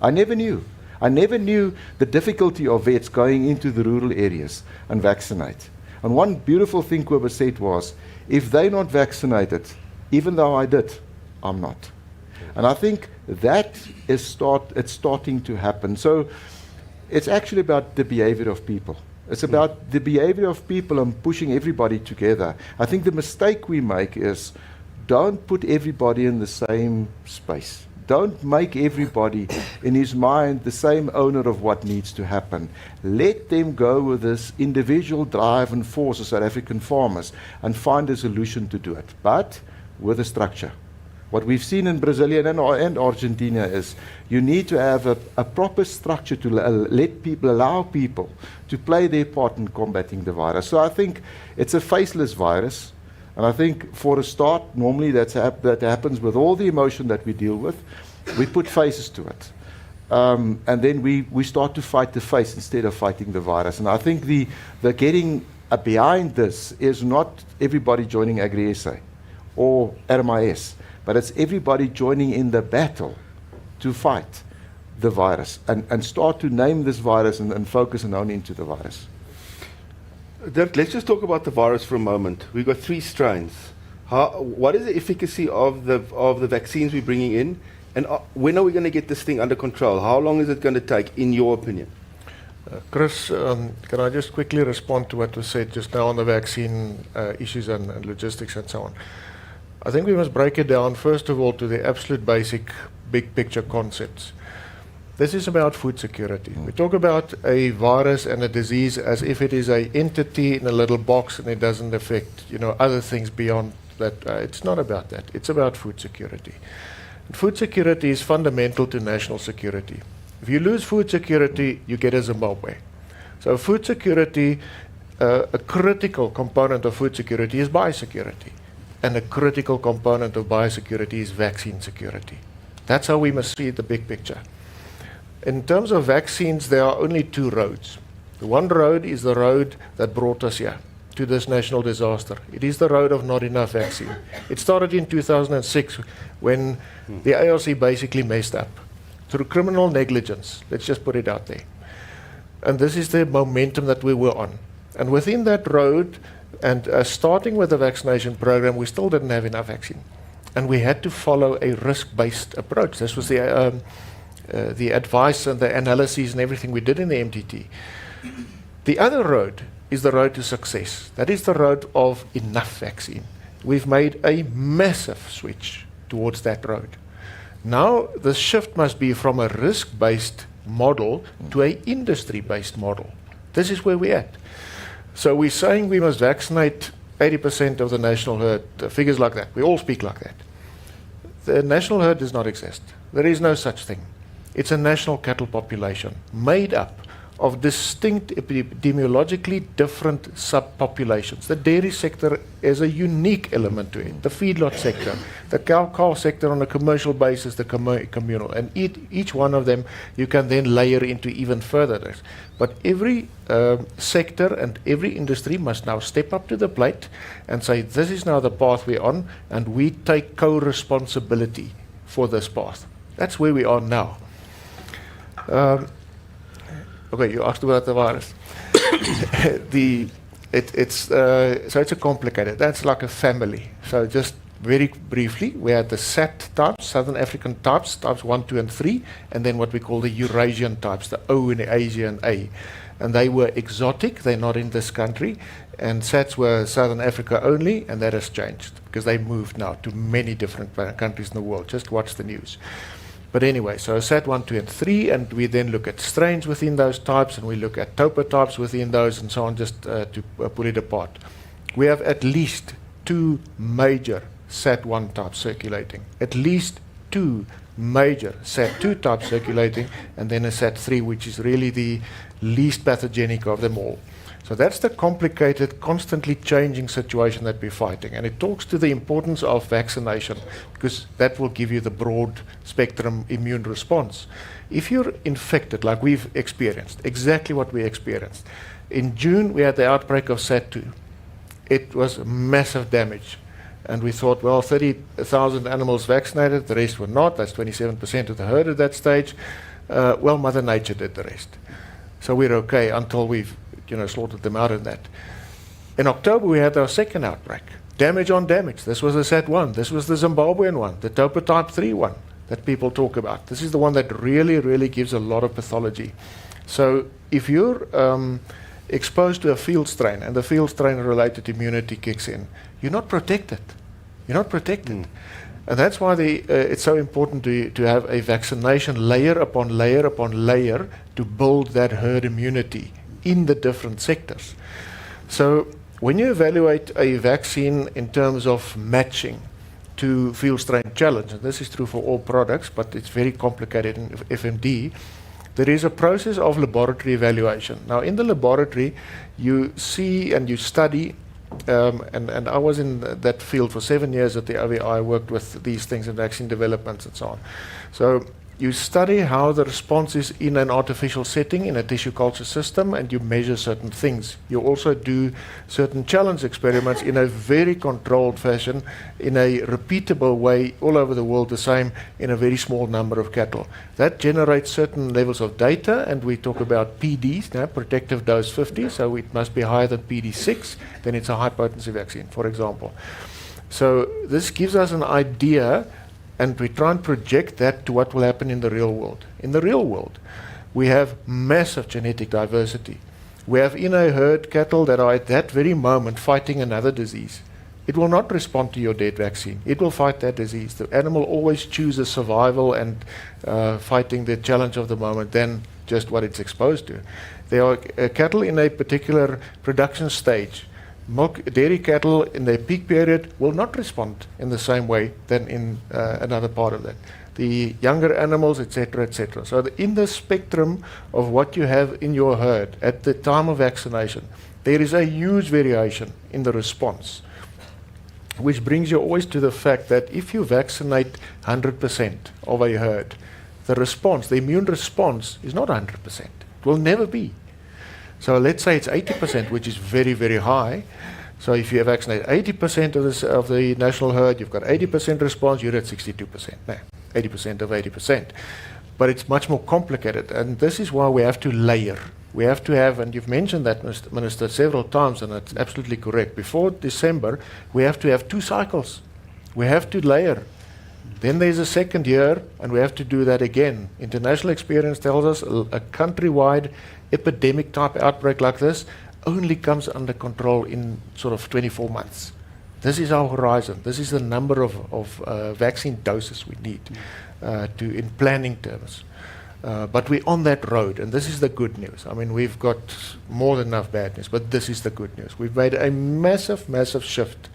I never knew. I never knew the difficulty of vets going into the rural areas and vaccinate. And one beautiful thing Cobus said was, if they're not vaccinated, even though I did, I'm not. And I think that is it's starting to happen. So it's actually about the behavior of people. It's about the behavior of people and pushing everybody together. I think the mistake we make is don't put everybody in the same space. Don't make everybody in his mind the same owner of what needs to happen. Let them go with this individual drive and force of South African farmers and find a solution to do it, but with a structure. What we've seen in Brazil and Argentina is you need to have a proper structure to allow people to play their part in combating the virus. So I think it's a faceless virus. And I think for a start, normally that happens with all the emotion that we deal with. We put faces to it. And then we start to fight the face instead of fighting the virus. And I think the getting behind this is not everybody joining Agri-SA or RMIS, but it's everybody joining in the battle to fight the virus and start to name this virus and focus on only into the virus. Dirk, let's just talk about the virus for a moment. We've got 3 strains. What is the efficacy of the vaccines we're bringing in? And when are we going to get this thing under control? How long is it going to take, in your opinion? Chris, can I just quickly respond to what was said just now on the vaccine issues and logistics and so on? I think we must break it down, first of all, to the absolute basic big picture concepts. This is about food security. We talk about a virus and a disease as if it is an entity in a little box and it doesn't affect, other things beyond that. It's not about that. It's about food security. And food security is fundamental to national security. If you lose food security, you get a Zimbabwe. So food security, a critical component of food security is biosecurity. And a critical component of biosecurity is vaccine security. That's how we must see the big picture. In terms of vaccines, there are only 2 roads. The one road is the road that brought us here, to this national disaster. It is the road of not enough vaccine. It started in 2006 when the ARC basically messed up through criminal negligence. Let's just put it out there. And this is the momentum that we were on. And within that road, and starting with the vaccination program, we still didn't have enough vaccine. And we had to follow a risk-based approach. This was the advice and the analyses and everything we did in the MTT. The other road is the road to success. That is the road of enough vaccine. We've made a massive switch towards that road. Now the shift must be from a risk-based model to an industry-based model. This is where we're at. So we're saying we must vaccinate 80% of the national herd, figures like that. We all speak like that. The national herd does not exist. There is no such thing. It's a national cattle population made up of distinct epidemiologically different subpopulations. The dairy sector is a unique element to it. The feedlot sector, the cow sector on a commercial basis, the communal. And each one of them you can then layer into even further. But every sector and every industry must now step up to the plate and say, this is now the path we're on, and we take co-responsibility for this path. That's where we are now. Okay, you asked about the virus. So it's a complicated. That's like a family. So just very briefly, we had the SAT types, Southern African types 1, 2, and 3, and then what we call the Eurasian types, the O and the Asia and A. And they were exotic, they're not in this country, and SATs were Southern Africa only, and that has changed, because they moved now to many different countries in the world. Just watch the news. But anyway, so SAT 1, 2, and 3, and we then look at strains within those types, and we look at topotypes within those, and so on, just to pull it apart. We have at least 2 major SAT 1 types circulating, at least 2 major SAT 2 types circulating, and then a SAT 3, which is really the least pathogenic of them all. So that's the complicated, constantly changing situation that we're fighting. And it talks to the importance of vaccination, because that will give you the broad spectrum immune response. If you're infected, like we've experienced, exactly what we experienced. In June, we had the outbreak of SAT2. It was massive damage. And we thought, well, 30,000 animals vaccinated, the rest were not. That's 27% of the herd at that stage. Well, Mother Nature did the rest. So we're okay until we've slaughtered them out in that. In October, we had our second outbreak. Damage on damage. This was the SAT one. This was the Zimbabwean one, the Topa type 3 one that people talk about. This is the one that really, really gives a lot of pathology. So if you're exposed to a field strain and the field strain related immunity kicks in, you're not protected. You're not protected. And that's why it's so important to have a vaccination layer upon layer upon layer to build that herd immunity in the different sectors. So when you evaluate a vaccine in terms of matching to field strain challenge, and this is true for all products, but it's very complicated in FMD, there is a process of laboratory evaluation. Now, in the laboratory, you see and you study, and I was in that field for 7 years at the OVI, worked with these things in vaccine developments and so on. So you study how the response is in an artificial setting, in a tissue culture system, and you measure certain things. You also do certain challenge experiments in a very controlled fashion, in a repeatable way, all over the world the same, in a very small number of cattle. That generates certain levels of data, and we talk about PDs, now, protective dose 50, so it must be higher than PD6, then it's a high potency vaccine, for example. So this gives us an idea, and we try and project that to what will happen in the real world. In the real world, we have massive genetic diversity. We have in a herd cattle that are at that very moment fighting another disease. It will not respond to your dead vaccine. It will fight that disease. The animal always chooses survival and fighting the challenge of the moment than just what it's exposed to. There are cattle in a particular production stage. Dairy cattle in their peak period will not respond in the same way than in another part of that. The younger animals, etc., etc. So in the spectrum of what you have in your herd at the time of vaccination, there is a huge variation in the response, which brings you always to the fact that if you vaccinate 100% of a herd, the response, the immune response, is not 100%. It will never be. So let's say it's 80%, which is very, very high. So if you vaccinate 80% of the national herd, you've got 80% response, you're at 62%. No, 80% of 80%. But it's much more complicated, and this is why we have to layer. We have to have, and you've mentioned that, Minister, several times, and it's absolutely correct. Before December, we have to have 2 cycles. We have to layer. Then there's a second year, and we have to do that again. International experience tells us a countrywide epidemic type outbreak like this only comes under control in sort of 24 months. This is our horizon. This is the number of vaccine doses we need in planning terms. But we're on that road, and this is the good news. I mean, we've got more than enough bad news, but this is the good news. We've made a massive, massive shift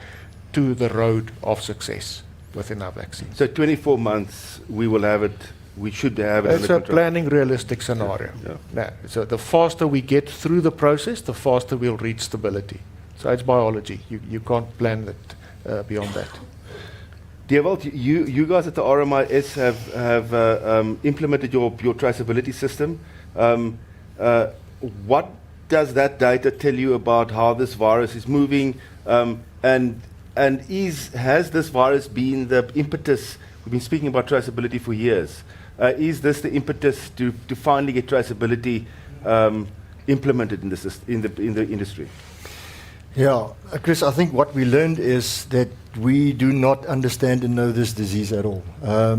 to the road of success within our vaccine. So 24 months, we will have it. We should have it It's under a control. planning realistic scenario. Now, so the faster we get through the process, the faster we'll reach stability. So it's biology. You can't plan that beyond that. Dewald, you guys at the RMIS have implemented your traceability system. What does that data tell you about how this virus is moving? And has this virus been the impetus? We've been speaking about traceability for years. Is this the impetus to finally get traceability implemented in the industry? Yeah, Chris, I think what we learned is that we do not understand and know this disease at all. I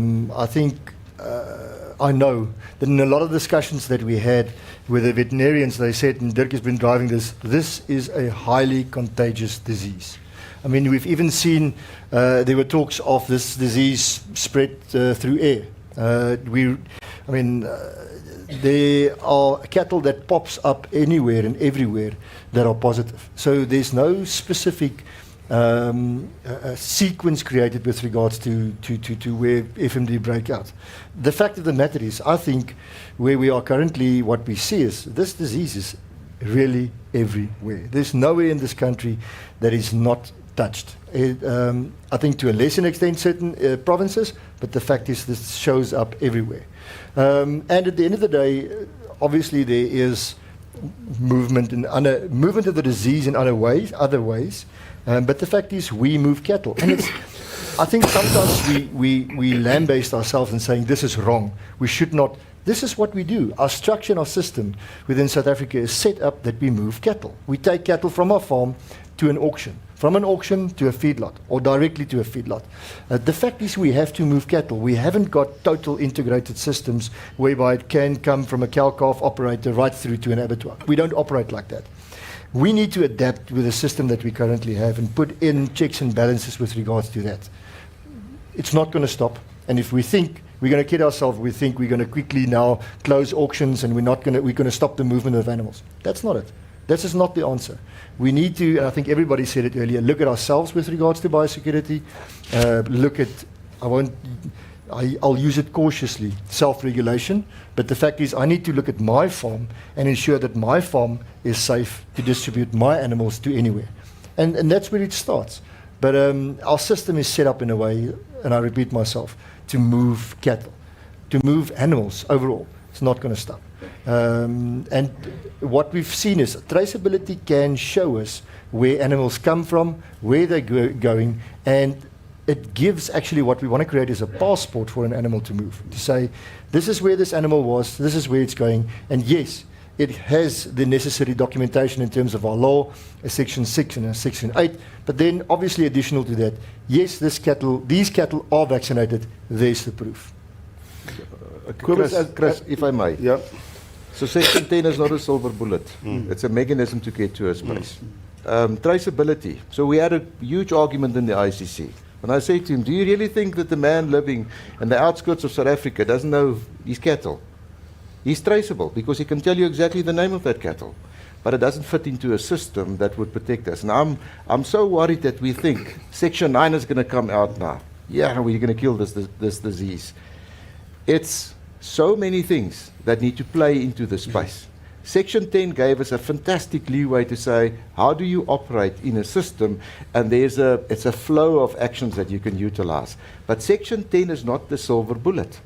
know that in a lot of discussions that we had with the veterinarians, they said, and Dirk has been driving this is a highly contagious disease. I mean, we've even seen, there were talks of this disease spread through air. There are cattle that pops up anywhere and everywhere that are positive. So there's no specific sequence created with regards to where FMD break out. The fact of the matter is, I think where we are currently, what we see is this disease is really everywhere. There's nowhere in this country that is not touched. I think to a lesser extent certain provinces, but the fact is this shows up everywhere. And at the end of the day, obviously there is movement of the disease in other ways. But the fact is we move cattle. And I think sometimes we lambaste ourselves and saying this is wrong. We should not This is what we do. Our structure and our system within South Africa is set up that we move cattle. We take cattle from our farm to an auction, from an auction to a feedlot, or directly to a feedlot. The fact is we have to move cattle. We haven't got total integrated systems whereby it can come from a cow-calf operator right through to an abattoir. We don't operate like that. We need to adapt with the system that we currently have and put in checks and balances with regards to that. It's not going to stop. And if we think we're going to kid ourselves, we think we're going to quickly now close auctions and we're going to stop the movement of animals. That's not it. This is not the answer. We need to, and I think everybody said it earlier, look at ourselves with regards to biosecurity. Look at, I'll use it cautiously, self-regulation. But the fact is I need to look at my farm and ensure that my farm is safe to distribute my animals to anywhere. And that's where it starts. But our system is set up in a way, and I repeat myself, to move cattle, to move animals overall. It's not going to stop. And what we've seen is traceability can show us where animals come from, where they're going, and it gives actually what we want to create is a passport for an animal to move. To say, this is where this animal was, this is where it's going, and yes, it has the necessary documentation in terms of our law, a Section 6 and a Section 8, but then obviously additional to that, yes, these cattle are vaccinated, there's the proof. Chris, if I may. Yeah. So Section 10 is not a silver bullet. It's a mechanism to get to a space. Traceability. So we had a huge argument in the ICC. When I say to him, do you really think that the man living in the outskirts of South Africa doesn't know his cattle? He's traceable because he can tell you exactly the name of that cattle. But it doesn't fit into a system that would protect us. And I'm so worried that we think Section 9 is going to come out now. Yeah, we're going to kill this disease. It's so many things that need to play into the space. Section 10 gave us a fantastic leeway to say, how do you operate in a system? And it's a flow of actions that you can utilize. But Section 10 is not the silver bullet.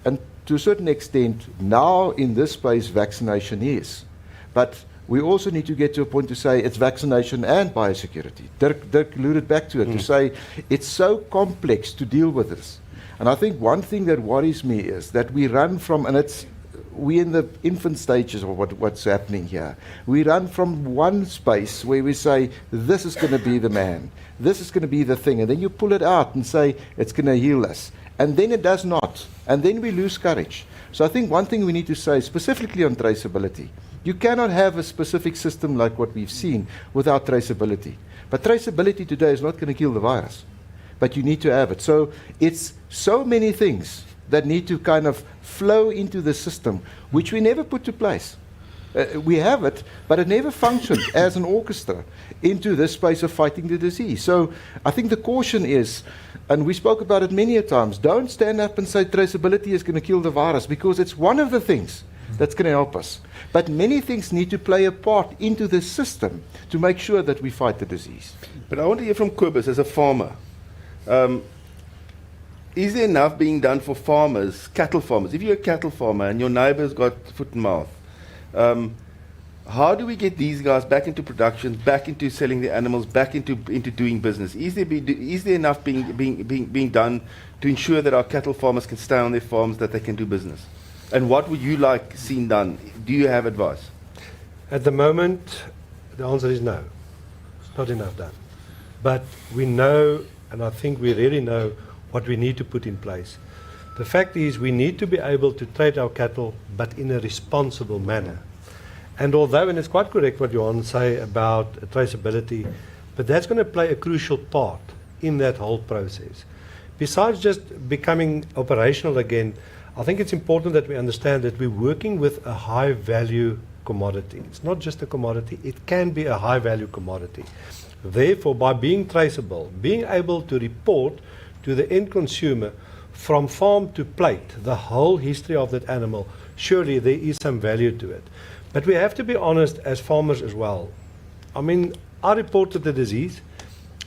And to a certain extent, now in this space, vaccination is. But we also need to get to a point to say it's vaccination and biosecurity. Dirk alluded back to it, to say it's so complex to deal with this. And I think one thing that worries me is that we run from, and we're in the infant stages of what's happening here. We run from one space where we say, this is going to be the man, this is going to be the thing, and then you pull it out and say, it's going to heal us. And then it does not. And then we lose courage. So I think one thing we need to say, specifically on traceability, you cannot have a specific system like what we've seen without traceability. But traceability today is not going to kill the virus. But you need to have it. So it's so many things that need to kind of flow into the system, which we never put to place. We have it, but it never functioned as an orchestra into this space of fighting the disease. So I think the caution is, and we spoke about it many a times, don't stand up and say traceability is going to kill the virus, because it's one of the things that's going to help us. But many things need to play a part into the system to make sure that we fight the disease. But I want to hear from Kobus as a farmer. Is there enough being done for farmers, cattle farmers? If you're a cattle farmer and your neighbor's got foot and mouth, how do we get these guys back into production, back into selling the animals, back into doing business? Is there enough being done to ensure that our cattle farmers can stay on their farms, that they can do business? And what would you like seen done? Do you have advice? At the moment, the answer is no. It's not enough done. But we know, and I think we really know, what we need to put in place. The fact is we need to be able to trade our cattle, but in a responsible manner. And although, and it's quite correct what Johan say about traceability, but that's going to play a crucial part in that whole process. Besides just becoming operational again, I think it's important that we understand that we're working with a high value commodity. It's not just a commodity, it can be a high value commodity. Therefore, by being traceable, being able to report to the end consumer from farm to plate, the whole history of that animal, surely there is some value to it. But we have to be honest as farmers as well. I mean, I reported the disease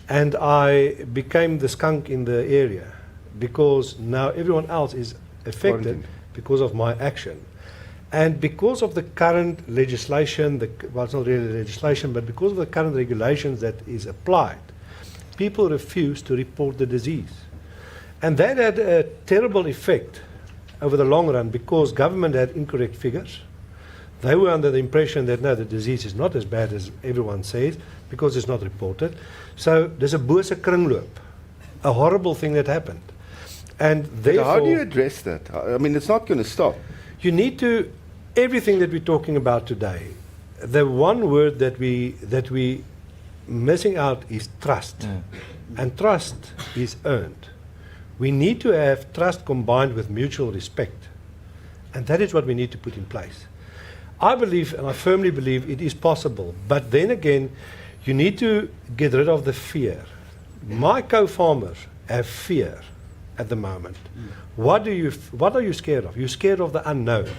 and I became the skunk in the area because now everyone else is affected because of my action. And because of the current legislation, well, it's not really legislation, but because of the current regulations that is applied, people refuse to report the disease. And that had a terrible effect over the long run, because government had incorrect figures, they were under the impression that no, the disease is not as bad as everyone says because it's not reported. So there's a bose kringloop, a horrible thing that happened. And therefore, How do you address that? I mean, it's not going to stop. you need to, everything that we're talking about today, the one word that we missing out is trust. And trust is earned. We need to have trust combined with mutual respect. And that is what we need to put in place. I believe, and I firmly believe, it is possible. But then again, you need to get rid of the fear. My co-farmers have fear at the moment. What are you scared of? You're scared of the unknown.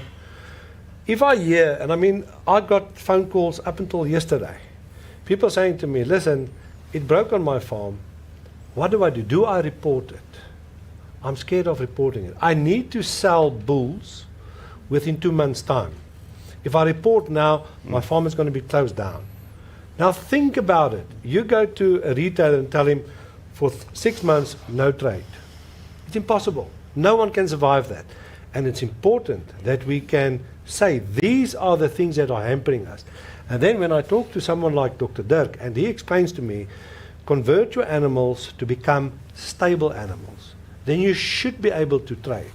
If I hear, and I mean, I got phone calls up until yesterday, people saying to me, listen, it broke on my farm. What do I do? Do I report it? I'm scared of reporting it. I need to sell bulls within 2 months' time. If I report now, my farm is going to be closed down. Now think about it. You go to a retailer and tell him for 6 months, no trade. It's impossible. No one can survive that. And it's important that we can say these are the things that are hampering us. And then when I talk to someone like Dr. Dirk, and he explains to me, convert your animals to become stable animals, then you should be able to trade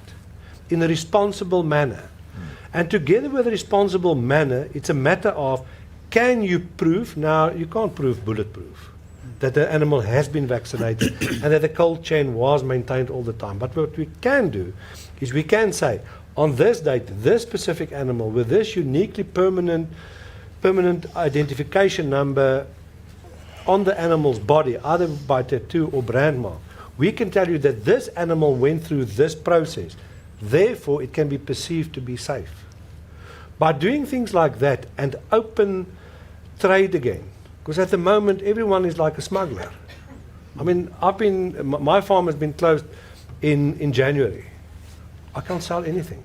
in a responsible manner. And together with a responsible manner, it's a matter of, can you prove, now you can't prove bulletproof, that the animal has been vaccinated and that the cold chain was maintained all the time. But what we can do is we can say, on this date, this specific animal with this uniquely permanent identification number on the animal's body, either by tattoo or brand mark, we can tell you that this animal went through this process. Therefore, it can be perceived to be safe. By doing things like that and open trade again, because at the moment everyone is like a smuggler. I mean, my farm has been closed in January. I can't sell anything.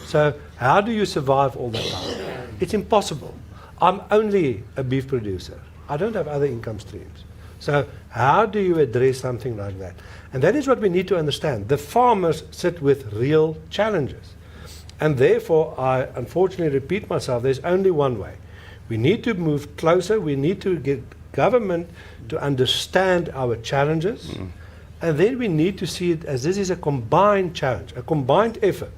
So how do you survive all that time? It's impossible. I'm only a beef producer. I don't have other income streams. So how do you address something like that? And that is what we need to understand. The farmers sit with real challenges. And therefore, I unfortunately repeat myself, there's only one way. We need to move closer. We need to get government to understand our challenges. And then we need to see it as this is a combined challenge, a combined effort.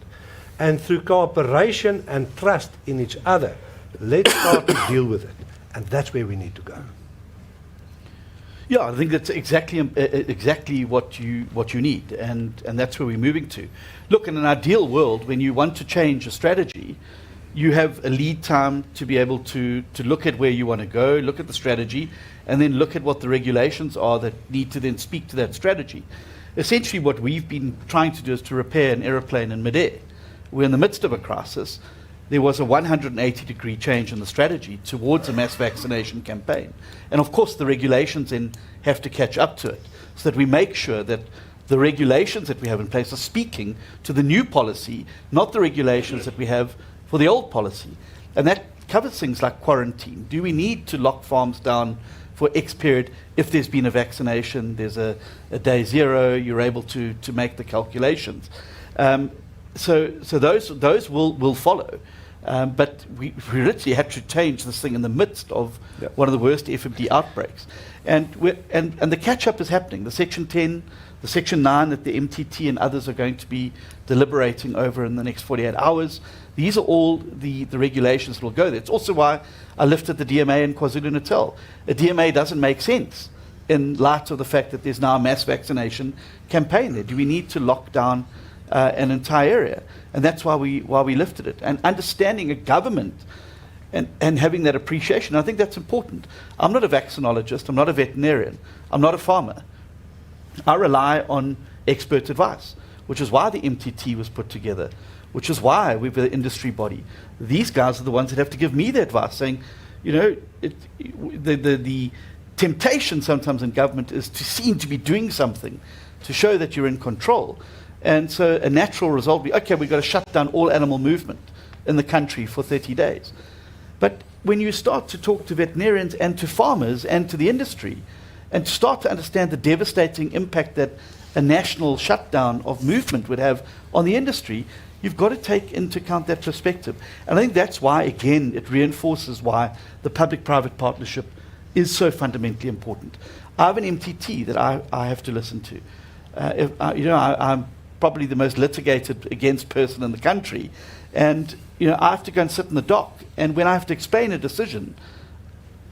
And through cooperation and trust in each other, let's start to deal with it. And that's where we need to go. Yeah, I think that's exactly what you need, and that's where we're moving to. Look, in an ideal world, when you want to change a strategy, you have a lead time to be able to look at where you want to go, look at the strategy, and then look at what the regulations are that need to then speak to that strategy. Essentially, what we've been trying to do is to repair an aeroplane in midair. We're in the midst of a crisis. There was a 180-degree change in the strategy towards a mass vaccination campaign. And of course, the regulations then have to catch up to it so that we make sure that the regulations that we have in place are speaking to the new policy, not the regulations that we have for the old policy. And that covers things like quarantine. Do we need to lock farms down for X period if there's been a vaccination, there's a day zero, you're able to make the calculations. So those will follow. But we literally had to change this thing in the midst of one of the worst FMD outbreaks. And the catch-up is happening. The Section 10, the Section 9 that the MTT and others are going to be deliberating over in the next 48 hours, these are all the regulations that will go there. It's also why I lifted the DMA in KwaZulu-Natal. A DMA doesn't make sense in light of the fact that there's now a mass vaccination campaign there. Do we need to lock down an entire area? And that's why we lifted it. And understanding a government and having that appreciation, I think that's important. I'm not a vaccinologist, I'm not a veterinarian, I'm not a farmer. I rely on expert advice, which is why the MTT was put together, which is why we're the industry body. These guys are the ones that have to give me the advice, saying, you know, the temptation sometimes in government is to seem to be doing something to show that you're in control. And so a natural result would be, okay, we've got to shut down all animal movement in the country for 30 days. But when you start to talk to veterinarians and to farmers and to the industry, and to start to understand the devastating impact that a national shutdown of movement would have on the industry, you've got to take into account that perspective. And I think that's why, again, it reinforces why the public-private partnership is so fundamentally important. I have an MTT that I have to listen to. I'm probably the most litigated against person in the country. And I have to go and sit in the dock. And when I have to explain a decision,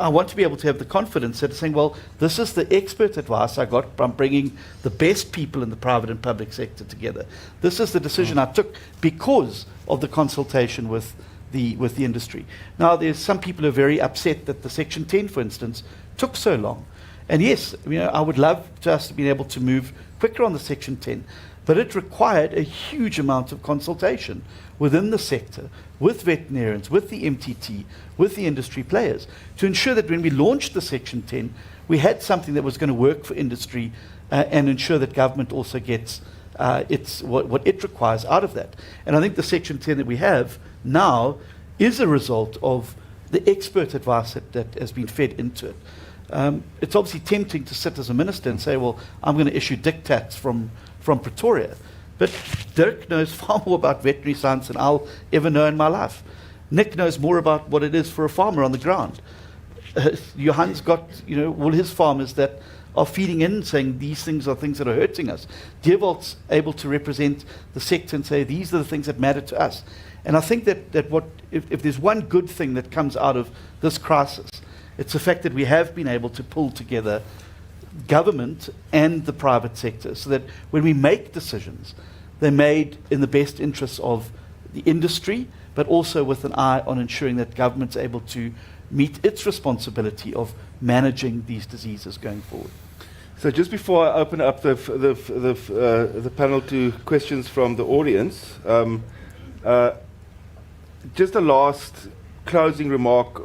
I want to be able to have the confidence that saying, well, this is the expert advice I got from bringing the best people in the private and public sector together. This is the decision I took because of the consultation with the industry. Now, there's some people who are very upset that the Section 10, for instance, took so long. And yes, I would love to us to be able to move quicker on the Section 10, but it required a huge amount of consultation within the sector, with veterinarians, with the MTT, with the industry players, to ensure that when we launched the Section 10, we had something that was going to work for industry and ensure that government also gets what it requires out of that. And I think the Section 10 that we have now is a result of the expert advice that has been fed into it. It's obviously tempting to sit as a minister and say, well, I'm going to issue diktats from Pretoria. But Dirk knows far more about veterinary science than I'll ever know in my life. Nick knows more about what it is for a farmer on the ground. Johan's got all his farmers that are feeding in, saying these things are things that are hurting us. Dierwold's able to represent the sector and say these are the things that matter to us. And I think that if there's one good thing that comes out of this crisis, it's the fact that we have been able to pull together government and the private sector so that when we make decisions, they're made in the best interests of the industry, but also with an eye on ensuring that government's able to meet its responsibility of managing these diseases going forward. So just before I open up the panel to questions from the audience, just a last closing remark,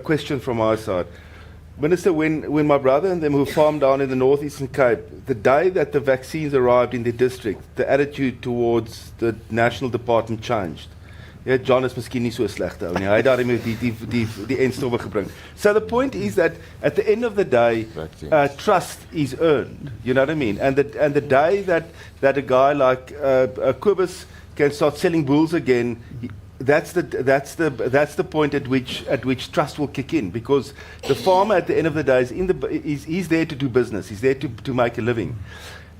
question from our side. Minister, when my brother and them who farm down in the northeastern Cape, the day that the vaccines arrived in their district, the attitude towards the national department changed. Ja, John is miskien nie so sleg ou nie. Hy het daarmee die enstowwe gebring. So the point is that at the end of the day, trust is earned. You know what I mean? And the day that a guy like Kobus can start selling bulls again, that's the point at which trust will kick in, because the farmer at the end of the day is there to do business. He's there to make a living.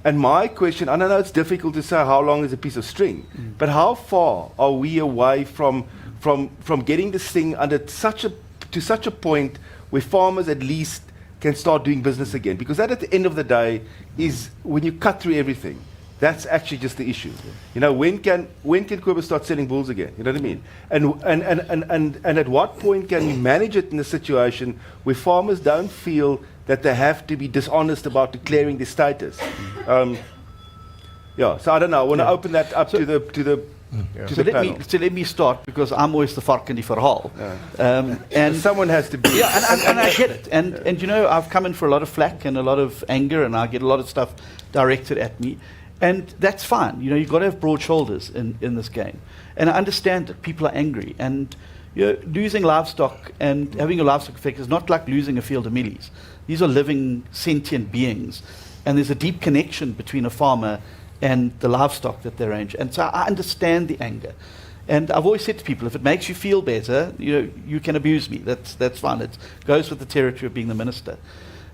And my question, and I know it's difficult to say how long is a piece of string, but how far are we away from getting this thing to such a point where farmers at least can start doing business again? Because that at the end of the day is when you cut through everything. That's actually just the issue. When can Kobus start selling bulls again? You know what I mean? And at what point can we manage it in a situation where farmers don't feel that they have to be dishonest about declaring their status? So I don't know. I want to open that up to the panel. So let me start, because I'm always the vark in die verhaal. And someone has to be. Yeah, and I get it. And I've come in for a lot of flack and a lot of anger, and I get a lot of stuff directed at me. And that's fine. You've got to have broad shoulders in this game. And I understand that people are angry. And losing livestock and having a livestock effect is not like losing a field of millies. These are living, sentient beings. And there's a deep connection between a farmer and the livestock that they range. And so I understand the anger. And I've always said to people, if it makes you feel better, you can abuse me. That's fine. It goes with the territory of being the minister.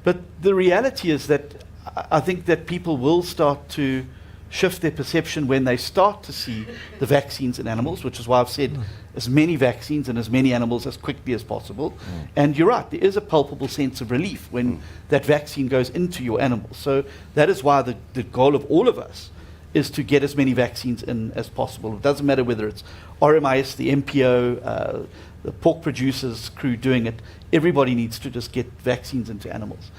But the reality is that I think that people will start to shift their perception when they start to see the vaccines in animals, which is why I've said as many vaccines and as many animals as quickly as possible. And you're right, there is a palpable sense of relief when that vaccine goes into your animals. So that is why the goal of all of us is to get as many vaccines in as possible. It doesn't matter whether it's RMIS, the MPO, the pork producers crew doing it. Everybody needs to just get vaccines into animals.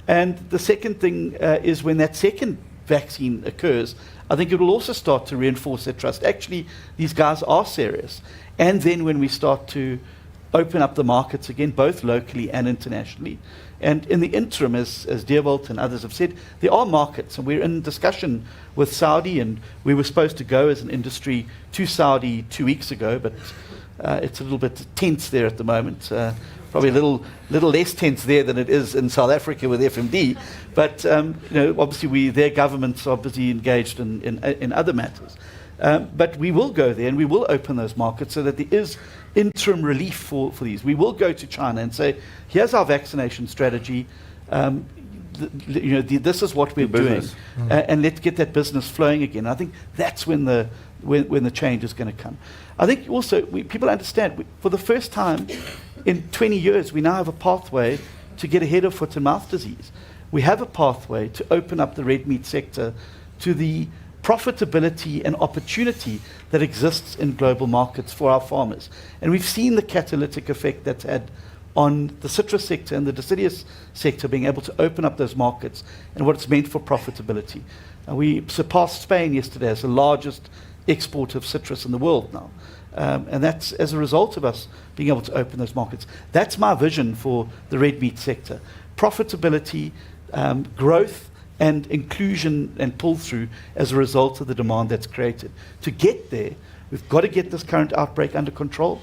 And the second thing is when that second vaccine occurs, I think it will also start to reinforce that trust. Actually, these guys are serious. And then when we start to open up the markets again, both locally and internationally. And in the interim, as Deerwold and others have said, there are markets, and we're in discussion with Saudi, and we were supposed to go as an industry to Saudi 2 weeks ago, but it's a little bit tense there at the moment. Probably a little less tense there than it is in South Africa with FMD. But obviously their governments are busy engaged in other matters. But we will go there and we will open those markets so that there is interim relief for these. We will go to China and say, here's our vaccination strategy. This is what we're doing, and let's get that business flowing again. I think that's when the change is going to come. I think also people understand for the first time in 20 years we now have a pathway to get ahead of foot and mouth disease. We have a pathway to open up the red meat sector to the profitability and opportunity that exists in global markets for our farmers. And we've seen the catalytic effect that's had on the citrus sector and the deciduous sector, being able to open up those markets and what it's meant for profitability. And we surpassed Spain yesterday as the largest exporter of citrus in the world now. And that's as a result of us being able to open those markets. That's my vision for the red meat sector. Profitability, growth, and inclusion and pull-through as a result of the demand that's created. To get there, we've got to get this current outbreak under control.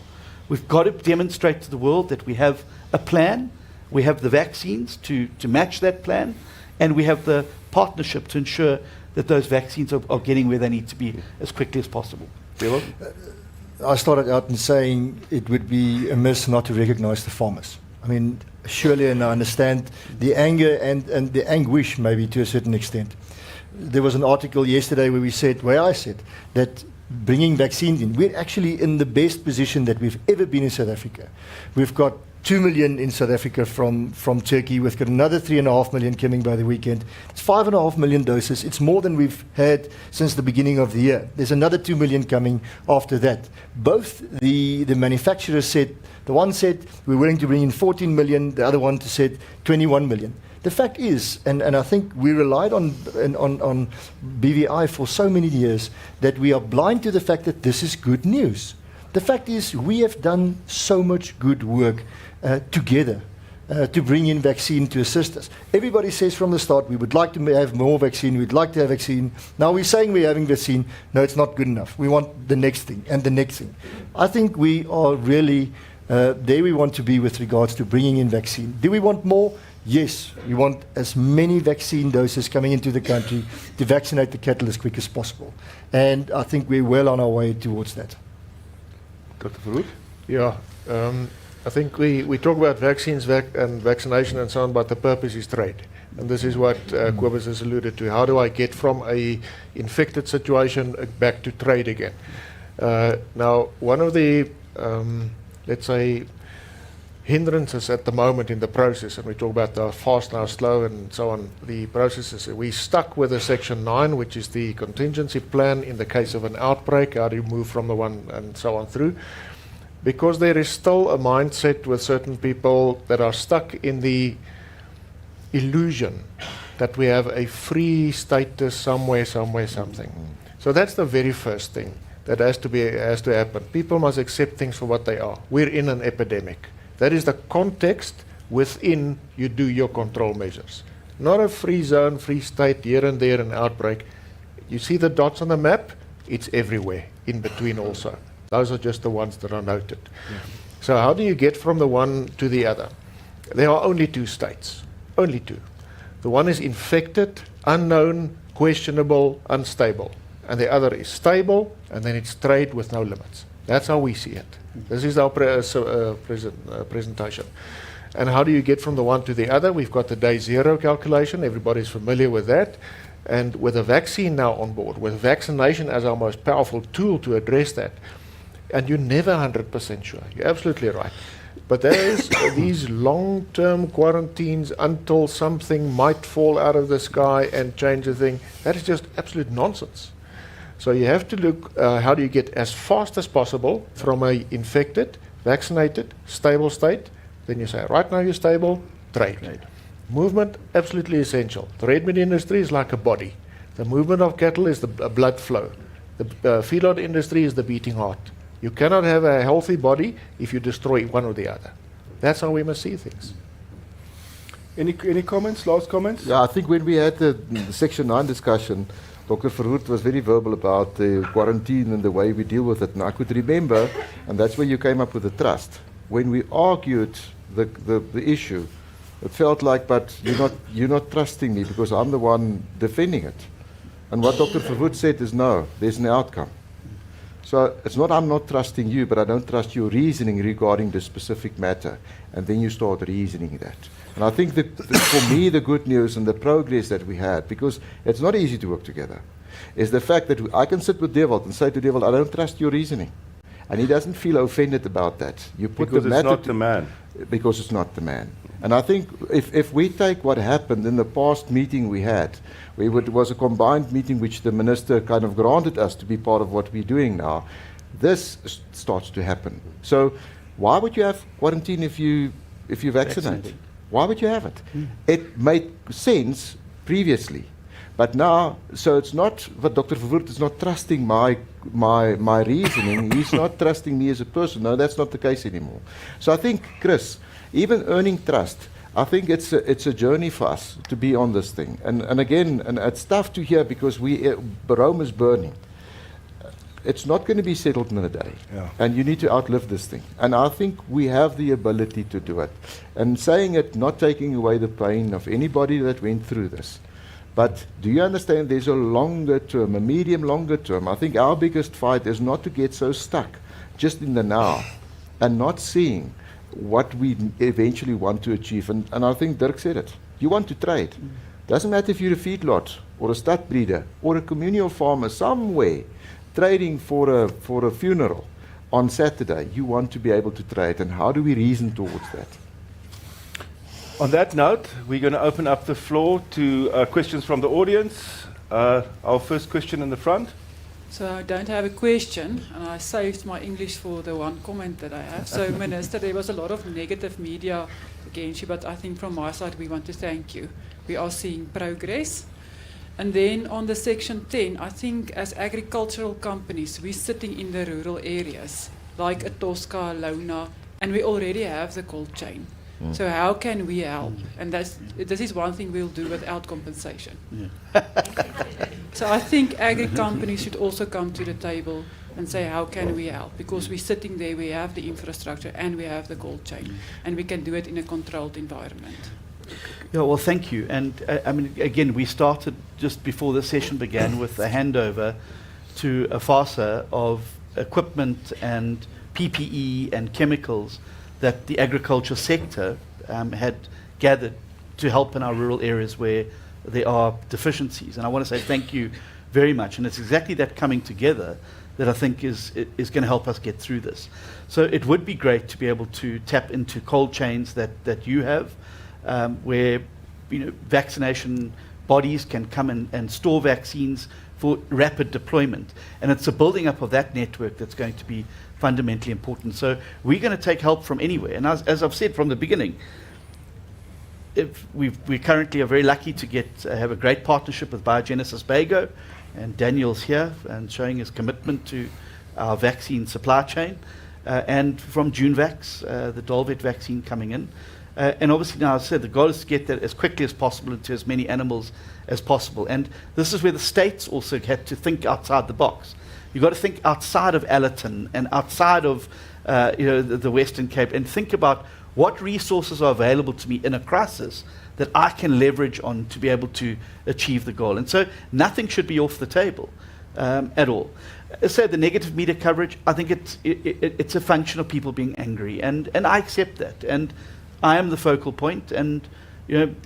We've got to demonstrate to the world that we have a plan, we have the vaccines to match that plan, and we have the partnership to ensure that those vaccines are getting where they need to be as quickly as possible. I started out in saying it would be amiss not to recognize the farmers. I mean, surely, and I understand the anger and the anguish maybe to a certain extent. There was an article yesterday where I said that bringing vaccines in, we're actually in the best position that we've ever been in South Africa. We've got 2 million in South Africa from Turkey. We've got another 3.5 million coming by the weekend. It's 5.5 million doses. It's more than we've had since the beginning of the year. There's another 2 million coming after that. Both the manufacturers said, the one said we're willing to bring in 14 million, the other one said 21 million. The fact is, and I think we relied on BVI for so many years, that we are blind to the fact that this is good news. The fact is, we have done so much good work together to bring in vaccine to assist us. Everybody says from the start, we would like to have more vaccine, we'd like to have vaccine. Now we're saying we're having vaccine. No, it's not good enough. We want the next thing and the next thing. I think we are really there we want to be with regards to bringing in vaccine. Do we want more? Yes, we want as many vaccine doses coming into the country to vaccinate the cattle as quick as possible. And I think we're well on our way towards that. Dr. Verhoef? Yeah, I think we talk about vaccines and vaccination and so on, but the purpose is trade. And this is what Kobus has alluded to. How do I get from a infected situation back to trade again? Now, one of the, let's say, hindrances at the moment in the process, and we talk about the fast now, slow, and so on, the processes, we stuck with a Section 9, which is the contingency plan in the case of an outbreak, how do you move from the one and so on through, because there is still a mindset with certain people that are stuck in the illusion that we have a free status somewhere, something. So that's the very first thing that has to happen. People must accept things for what they are. We're in an epidemic. That is the context within you do your control measures. Not a free zone, free state, here and there, an outbreak. You see the dots on the map? It's everywhere, in between also. Those are just the ones that are noted. So how do you get from the one to the other? There are only two states, only two. The one is infected, unknown, questionable, unstable. And the other is stable, and then it's trade with no limits. That's how we see it. This is our presentation. And how do you get from the one to the other? We've got the day zero calculation. Everybody's familiar with that. And with a vaccine now on board, with vaccination as our most powerful tool to address that, and you're never 100% sure. You're absolutely right. But there is these long-term quarantines until something might fall out of the sky and change the thing. That is just absolute nonsense. So you have to look, how do you get as fast as possible from a infected, vaccinated, stable state. Then you say, right now you're stable, trade. Movement, absolutely essential. The red meat industry is like a body. The movement of cattle is the blood flow. The feedlot industry is the beating heart. You cannot have a healthy body if you destroy one or the other. That's how we must see things. Any comments? Last comments? Yeah, I think when we had the Section 9 discussion, Dr. Verhoeven was very verbal about the quarantine and the way we deal with it. And I could remember, and that's where you came up with the trust. When we argued the issue, it felt like, but you're not trusting me because I'm the one defending it. And what Dr. Verhoeven said is, no, there's an outcome. So it's not I'm not trusting you, but I don't trust your reasoning regarding the specific matter. And then you start reasoning that. And I think that for me, the good news and the progress that we had, because it's not easy to work together, is the fact that I can sit with Dewald and say to Dewald, I don't trust your reasoning. And he doesn't feel offended about that. You put Because the it's matter not the man. Because it's not the man. And I think if we take what happened in the past meeting we had, it was a combined meeting which the minister kind of granted us to be part of what we're doing now, this starts to happen. So why would you have quarantine if you vaccinate? Why would you have it? It made sense previously. But now, so it's not, but Dr. Verwoerd is not trusting my reasoning. He's not trusting me as a person. No, that's not the case anymore. So I think, Chris, even earning trust, I think it's a journey for us to be on this thing. And again, and it's tough to hear because Rome is burning. It's not going to be settled in a day. Yeah. And you need to outlive this thing. And I think we have the ability to do it. And saying it, not taking away the pain of anybody that went through this. But do you understand there's a longer term, a medium longer term? I think our biggest fight is not to get so stuck just in the now and not seeing what we eventually want to achieve. And I think Dirk said it. You want to trade. Doesn't matter if you're a feedlot or a stud breeder or a communal farmer somewhere trading for a funeral on Saturday. You want to be able to trade. And how do we reason towards that? On that note, we're going to open up the floor to questions from the audience. Our first question in the front. So I don't have a question, and I saved my English for the one comment that I have. So, Minister, there was a lot of negative media against you, but I think from my side we want to thank you. We are seeing progress. And then on the Section 10, I think as agricultural companies, we're sitting in the rural areas, like Tosca, Lona, and we already have the cold chain. So how can we help? And this is one thing we'll do without compensation. Yeah. So I think agri companies should also come to the table and say, how can we help? Because we're sitting there, we have the infrastructure and we have the cold chain. And we can do it in a controlled environment. Yeah, well, thank you. And I mean, again, we started just before the session began with a handover to a FASA of equipment and PPE and chemicals that the agriculture sector had gathered to help in our rural areas where there are deficiencies. And I want to say thank you very much. And it's exactly that coming together that I think is going to help us get through this. So it would be great to be able to tap into cold chains that you have, where vaccination bodies can come and store vaccines for rapid deployment. And it's the building up of that network that's going to be fundamentally important. So we're going to take help from anywhere. And as I've said from the beginning, we currently are very lucky to have a great partnership with Biogenesis Bago, and Daniel's here and showing his commitment to our vaccine supply chain, and from JuneVax, the Dolvet vaccine coming in. And obviously now, as I said, the goal is to get that as quickly as possible into as many animals as possible. And this is where the states also had to think outside the box. You've got to think outside of Allerton and outside of the Western Cape, and think about what resources are available to me in a crisis that I can leverage on to be able to achieve the goal. And so nothing should be off the table at all. So the negative media coverage, I think it's a function of people being angry, and I accept that. And I am the focal point, and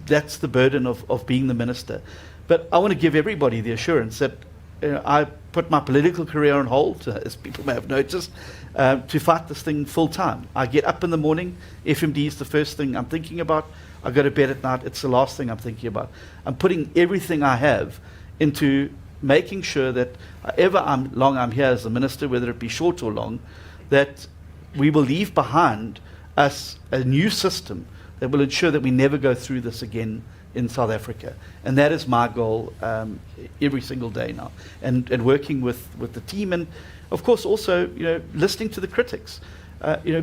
that's the burden of being the minister. But I want to give everybody the assurance that I put my political career on hold, as people may have noticed, to fight this thing full time. I get up in the morning, FMD is the first thing I'm thinking about. I go to bed at night, it's the last thing I'm thinking about. I'm putting everything I have into making sure that however long I'm here as the minister, whether it be short or long, that we will leave behind us a new system that will ensure that we never go through this again in South Africa. And that is my goal every single day now. And working with the team, and of course also, listening to the critics.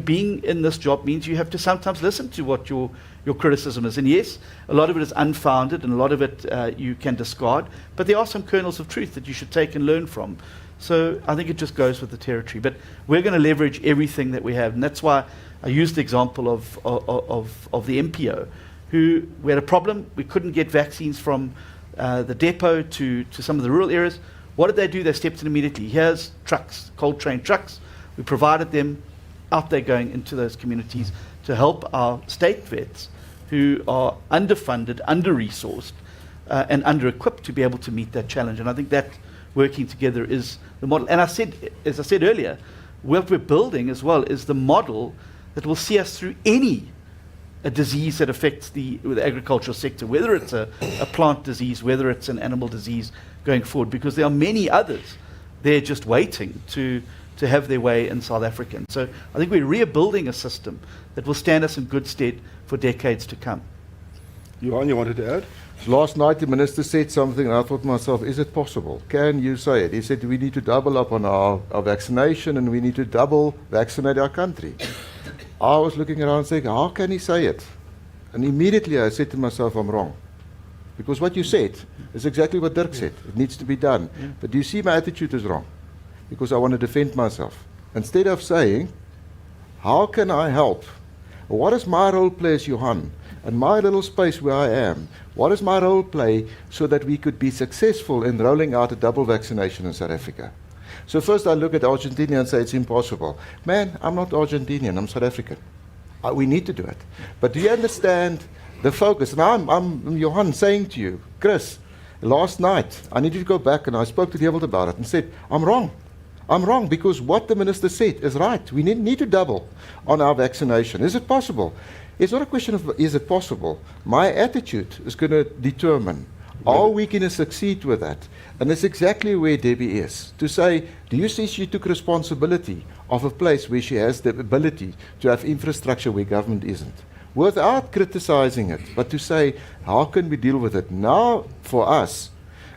Being in this job means you have to sometimes listen to what your criticism is. And yes, a lot of it is unfounded and a lot of it you can discard, but there are some kernels of truth that you should take and learn from. So I think it just goes with the territory. But we're going to leverage everything that we have, and that's why I used the example of the MPO, who we had a problem. We couldn't get vaccines from the depot to some of the rural areas. What did they do? They stepped in immediately. Here's trucks, cold train trucks. We provided them. Out there going into those communities to help our state vets who are underfunded, under-resourced, and under-equipped to be able to meet that challenge. And I think that working together is the model. And as I said earlier, what we're building as well is the model that will see us through a disease that affects the agricultural sector, whether it's a plant disease, whether it's an animal disease going forward, because there are many others there just waiting to have their way in South Africa. And so I think we're rebuilding a system that will stand us in good stead for decades to come. Johan, you wanted to add? Last night the minister said something and I thought to myself, is it possible? Can you say it? He said we need to double up on our vaccination and we need to double vaccinate our country. I was looking around saying, how can he say it? And immediately I said to myself, I'm wrong. Because what you said is exactly what Dirk said. It needs to be done. But do you see my attitude is wrong? Because I want to defend myself. Instead of saying, how can I help? What is my role play as Johan? In my little space where I am, what is my role play so that we could be successful in rolling out a double vaccination in South Africa? So first I look at Argentina and say it's impossible. Man, I'm not Argentinian, I'm South African. We need to do it. But do you understand the focus? And I'm Johan saying to you, Chris, last night I needed to go back and I spoke to the Devil about it and said, I'm wrong. I'm wrong because what the minister said is right. We need to double on our vaccination. Is it possible? It's not a question of is it possible. My attitude is going to determine, are we going to succeed with that? And that's exactly where Debbie is. To say, do you see she took responsibility of a place where she has the ability to have infrastructure where government isn't? Without criticizing it, but to say, how can we deal with it? Now, for us,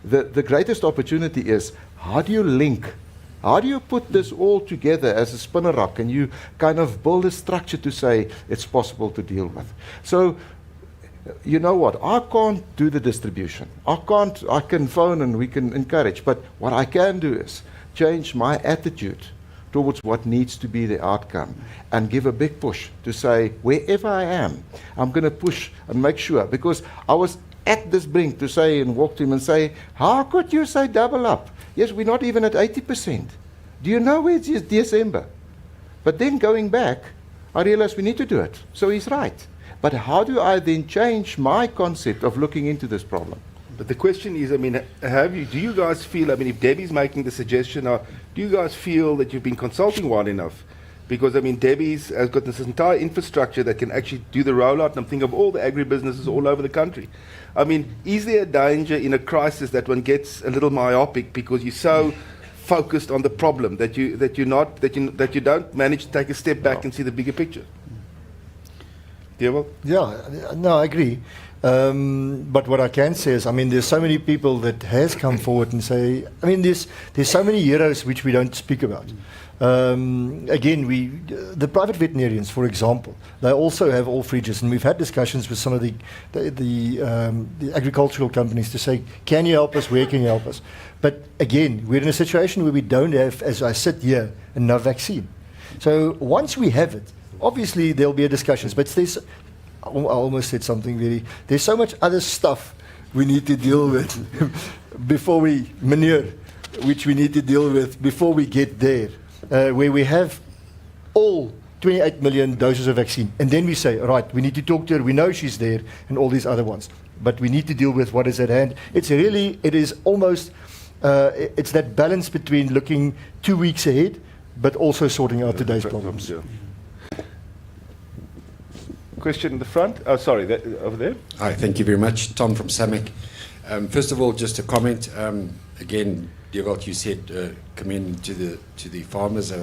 the greatest opportunity is, how do you link? How do you put this all together as a spinner rock and you kind of build a structure to say it's possible to deal with? So, you know what? I can't do the distribution. I can phone and we can encourage. But what I can do is change my attitude towards what needs to be the outcome and give a big push to say, wherever I am, I'm going to push and make sure. Because I was at this brink to say and walk to him and say, how could you say double up? Yes, we're not even at 80%. Do you know it's just December? But then going back, I realized we need to do it. So he's right. But how do I then change my concept of looking into this problem? But the question is, do you guys feel, if Debbie's making the suggestion, do you guys feel that you've been consulting well enough? Because, Debbie's has got this entire infrastructure that can actually do the rollout, and I'm thinking of all the agribusinesses all over the country. Is there a danger in a crisis that one gets a little myopic because you're so focused on the problem that you don't manage to take a step back and see the bigger picture? Dewald? Yeah, no, I agree. But what I can say is, there's so many people that has come forward and say, there's so many heroes which we don't speak about. Again, the private veterinarians, for example, they also have all fridges, and we've had discussions with some of the agricultural companies to say, can you help us? Where can you help us? But again, we're in a situation where we don't have, as I sit here, enough vaccine. So once we have it, obviously there'll be a discussions. But I almost said something there's so much other stuff we need to deal with before we manure, which we need to deal with before we get there. Where we have all 28 million doses of vaccine. And then we say, right, we need to talk to her, we know she's there, and all these other ones. But we need to deal with what is at hand. It is almost, it's that balance between looking 2 weeks ahead, but also sorting out today's problems. Yeah. Question in the front. Oh, sorry, over there. Hi, thank you very much. Tom from SAMIC. First of all, just a comment. Again, Dewald, you said commend to the farmers.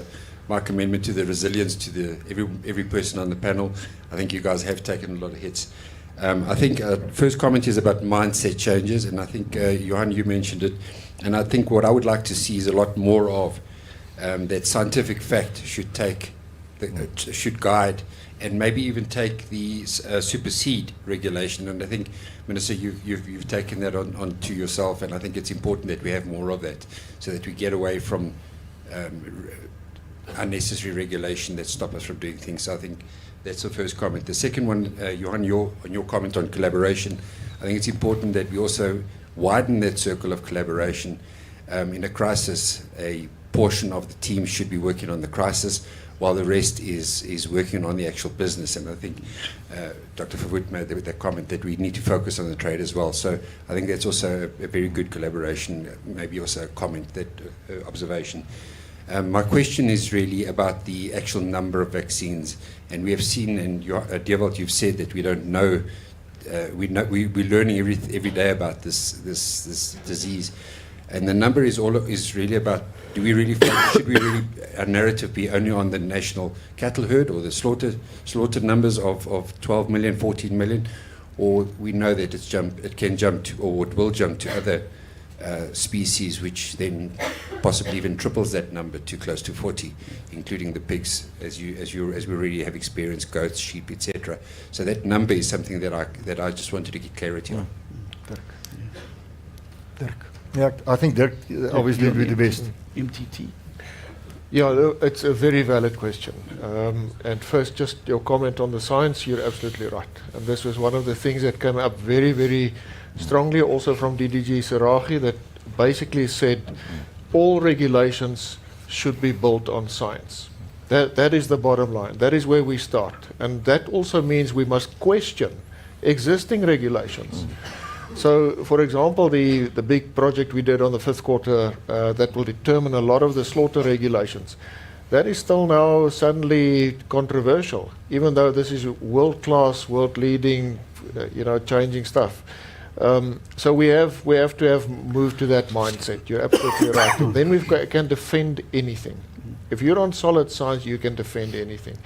My commitment to the resilience to every person on the panel. I think you guys have taken a lot of hits. I think first comment is about mindset changes, and I think Johan, you mentioned it, and I think what I would like to see is a lot more of that scientific fact should should guide, and maybe even take the supersede regulation. And I think, Minister, you've taken that on to yourself, and I think it's important that we have more of that, so that we get away from unnecessary regulation that stop us from doing things. So I think that's the first comment. The second one, Johan, on your comment on collaboration, I think it's important that we also widen that circle of collaboration. In a crisis, a portion of the team should be working on the crisis, while the rest is working on the actual business. And I think Dr. Verwoerd made that comment that we need to focus on the trade as well. So I think that's also a very good collaboration, maybe also a comment, that observation. My question is really about the actual number of vaccines, and we have seen, and Dewald, you've said that we don't know. We're learning every day about this disease, and the number is really about. Should we really our narrative be only on the national cattle herd or the slaughtered numbers of 12 million, 14 million, or we know that it can jump to, or it will jump to other species, which then possibly even triples that number to close to 40, including the pigs, as we already have experienced, goats, sheep, etc. So that number is something that I just wanted to get clarity on. Dirk. Yeah, I think Dirk obviously would be the best. MTT. Yeah, it's a very valid question. And first, just your comment on the science, you're absolutely right. And this was one of the things that came up very, very strongly also from DDG Sarahi, that basically said all regulations should be built on science. That is the bottom line. That is where we start. And that also means we must question existing regulations. So, for example, the big project we did on the 5th quarter that will determine a lot of the slaughter regulations, that is still now suddenly controversial, even though this is world-class, world-leading, changing stuff. So we have to have moved to that mindset. You're absolutely right. And then can defend anything. If you're on solid science, you can defend anything.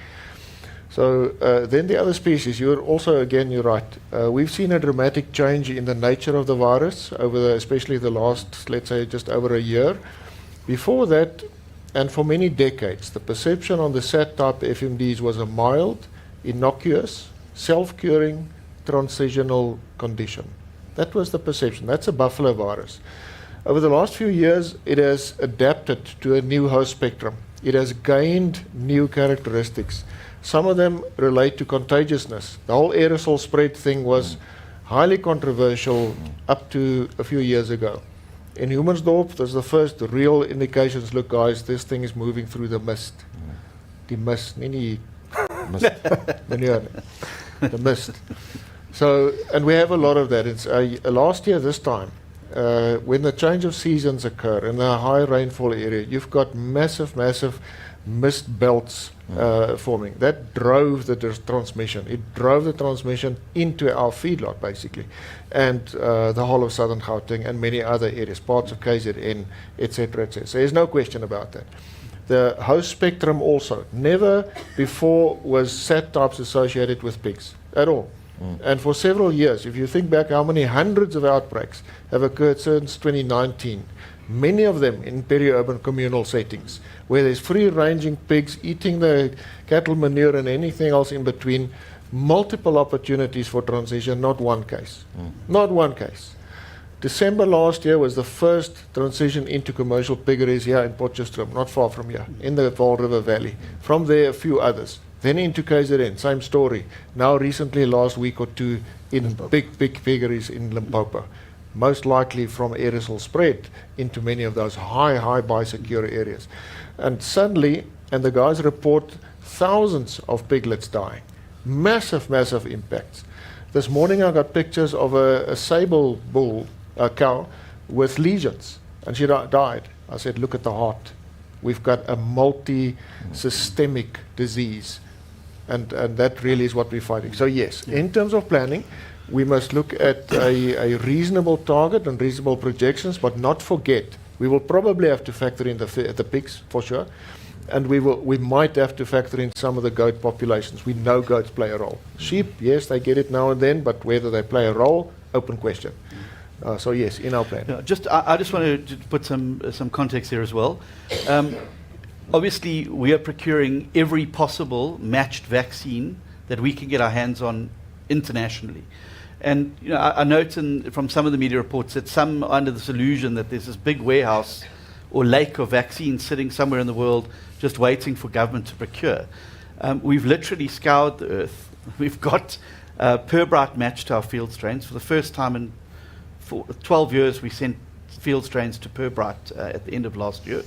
So then the other species, you're right. We've seen a dramatic change in the nature of the virus over especially the last, let's say, just over a year. Before that, and for many decades, the perception on the SAT-type FMDs was a mild, innocuous, self-curing, transitional condition. That was the perception. That's a buffalo virus. Over the last few years, it has adapted to a new host spectrum. It has gained new characteristics. Some of them relate to contagiousness. The whole aerosol spread thing was highly controversial up to a few years ago. In Humansdorp, there's the first real indications, look guys, this thing is moving through the mist. The mist, the mist. So, and we have a lot of that. It's last year this time, when the change of seasons occur in the high rainfall area, you've got massive mist belts forming. That drove the transmission. It drove the transmission into our feedlot, basically, and the whole of southern Gauteng and many other areas, parts of KZN, etc., etc. So there's no question about that. The host spectrum also. Never before was SAT types associated with pigs at all. And for several years, if you think back how many hundreds of outbreaks have occurred since 2019, many of them in peri-urban communal settings, where there's free-ranging pigs eating the cattle manure and anything else in between, multiple opportunities for transition, not one case. Not one case. December last year was the first transition into commercial piggeries here in Potchefstroom, not far from here, in the Vaal River Valley. From there, a few others. Then into KZN, same story. Now recently, last week or two, in big piggeries in Limpopo. Most likely from aerosol spread into many of those high biosecurity areas. And suddenly, and the guys report thousands of piglets dying. Massive impacts. This morning I got pictures of a sable bull, a cow, with lesions, and she died. I said, look at the heart. We've got a multi-systemic disease, and that really is what we're fighting. So yes, in terms of planning, we must look at a reasonable target and reasonable projections, but not forget, we will probably have to factor in the pigs, for sure. and we might have to factor in some of the goat populations. We know goats play a role. Sheep, yes, they get it now and then, but whether they play a role, open question. So yes, in our plan. Yeah, I just want to put some context here as well. Obviously, we are procuring every possible matched vaccine that we can get our hands on internationally. And you know, I note from some of the media reports that some are under this illusion that there's this big warehouse or lake of vaccines sitting somewhere in the world just waiting for government to procure. We've literally scoured the earth. We've got Pirbright matched to our field strains. For the first time in 12 years, we sent field strains to Pirbright at the end of last year.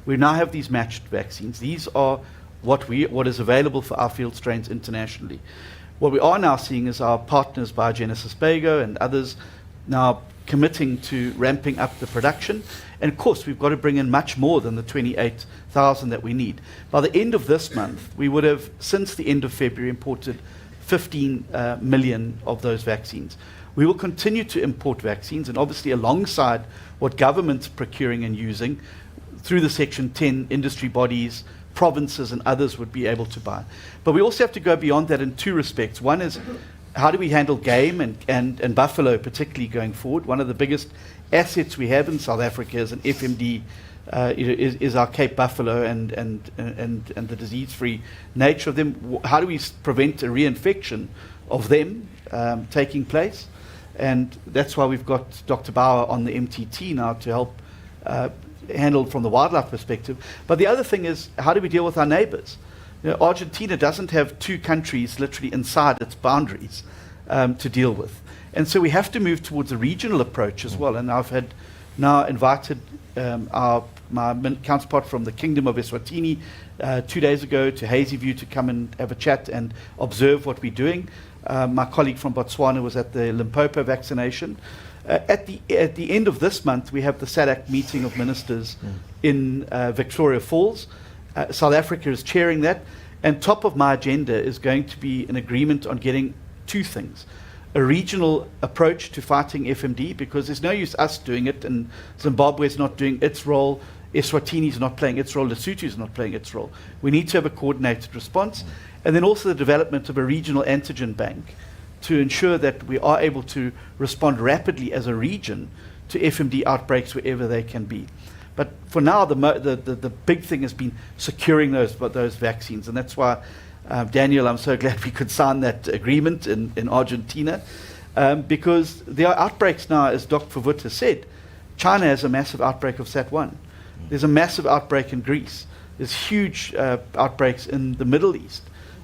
We now have these matched vaccines. These are what is available for our field strains internationally. What we are now seeing is our partners, Biogenesis Bago and others, now committing to ramping up the production. And of course, we've got to bring in much more than the 28,000 that we need. By the end of this month, we would have, since the end of February, imported 15 million of those vaccines. We will continue to import vaccines, and obviously alongside what government's procuring and using, through the Section 10 industry bodies, provinces and others would be able to buy. But we also have to go beyond that in two respects. One is, how do we handle game and buffalo, particularly going forward? One of the biggest assets we have in South Africa as an FMD is our Cape buffalo and the disease-free nature of them. How do we prevent a reinfection of them taking place? And that's why we've got Dr. Bauer on the MTT now to help handled from the wildlife perspective. But the other thing is, how do we deal with our neighbors? You know, Argentina doesn't have two countries literally inside its boundaries to deal with. And so we have to move towards a regional approach as well. And I've now invited my counterpart from the Kingdom of Eswatini 2 days ago to Hazyview to come and have a chat and observe what we're doing. My colleague from Botswana was at the Limpopo vaccination. At the end of this month, we have the SADC meeting of ministers in Victoria Falls. South Africa is chairing that. And top of my agenda is going to be an agreement on getting two things. A regional approach to fighting FMD, because there's no use us doing it, and Zimbabwe's not doing its role, Eswatini's not playing its role, Lesotho's not playing its role. We need to have a coordinated response. And then also the development of a regional antigen bank to ensure that we are able to respond rapidly as a region to FMD outbreaks wherever they can be. But for now, the big thing has been securing those vaccines, and that's why, Daniel, I'm so glad we could sign that agreement in Argentina, because there are outbreaks now, as Dr. Verwoerd has said. China has a massive outbreak of SAT1. There's a massive outbreak in Greece. There's huge outbreaks in the Middle East,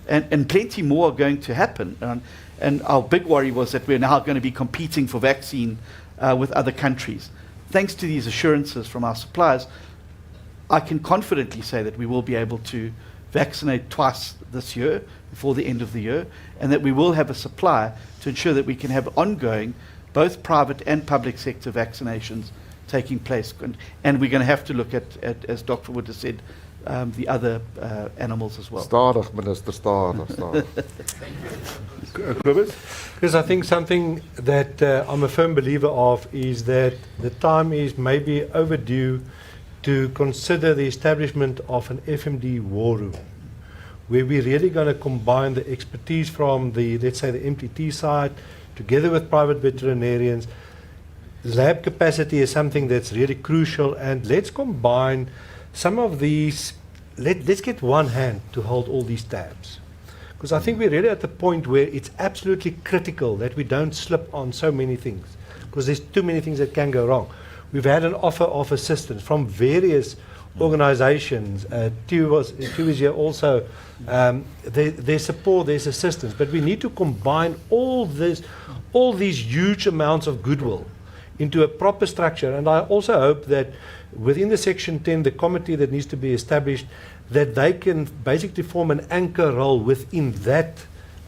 and plenty more are going to happen. And our big worry was that we're now going to be competing for vaccine with other countries. Thanks to these assurances from our suppliers, I can confidently say that we will be able to vaccinate twice this year, before the end of the year, and that we will have a supply to ensure that we can have ongoing, both private and public sector vaccinations taking place. And we're going to have to look at as Dr. Wood has said, the other animals as well. Stadig, Minister, stadig. Because I think something that I'm a firm believer of is that the time is maybe overdue to consider the establishment of an FMD war room, where we're really going to combine the expertise from the, let's say, the MTT side, together with private veterinarians. Lab capacity is something that's really crucial, and let's combine some of these. Let's get one hand to hold all these tabs, because I think we're really at the point where it's absolutely critical that we don't slip on so many things, because there's too many things that can go wrong. We've had an offer of assistance from various organizations. TU is here also. There's support, there's assistance, but we need to combine all these huge amounts of goodwill into a proper structure. And I also hope that within the Section 10, the committee that needs to be established, that they can basically form an anchor role within that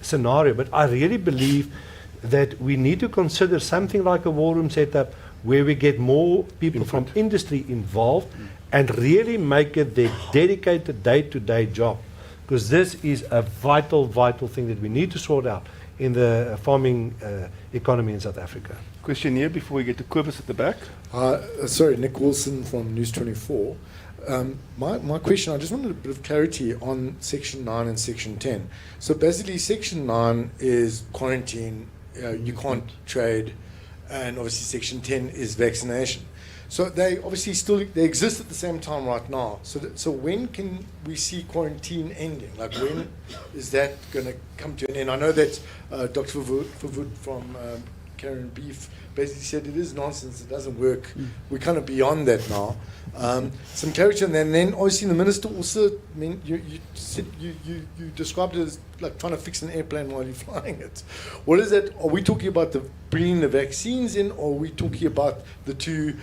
scenario. But I really believe that we need to consider something like a war room setup, where we get more people from industry involved and really make it their dedicated day-to-day job. Because this is a vital thing that we need to sort out in the farming economy in South Africa. Question here before we get to Kobus at the back. Sorry, Nick Wilson from News 24. My question, I just wanted a bit of clarity on Section 9 and Section 10. So basically, Section 9 is quarantine, you can't trade, and obviously Section 10 is vaccination. So they obviously they exist at the same time right now. So when can we see quarantine ending? Like when is that going to come to an end? I know that Dr. Verwoerd from Karen Beef basically said it is nonsense, it doesn't work. We're kind of beyond that now. Some clarity, and then obviously the minister also, I mean, you described it as like trying to fix an airplane while you're flying it. What is that? Are we talking about bringing the vaccines in, or are we talking about the two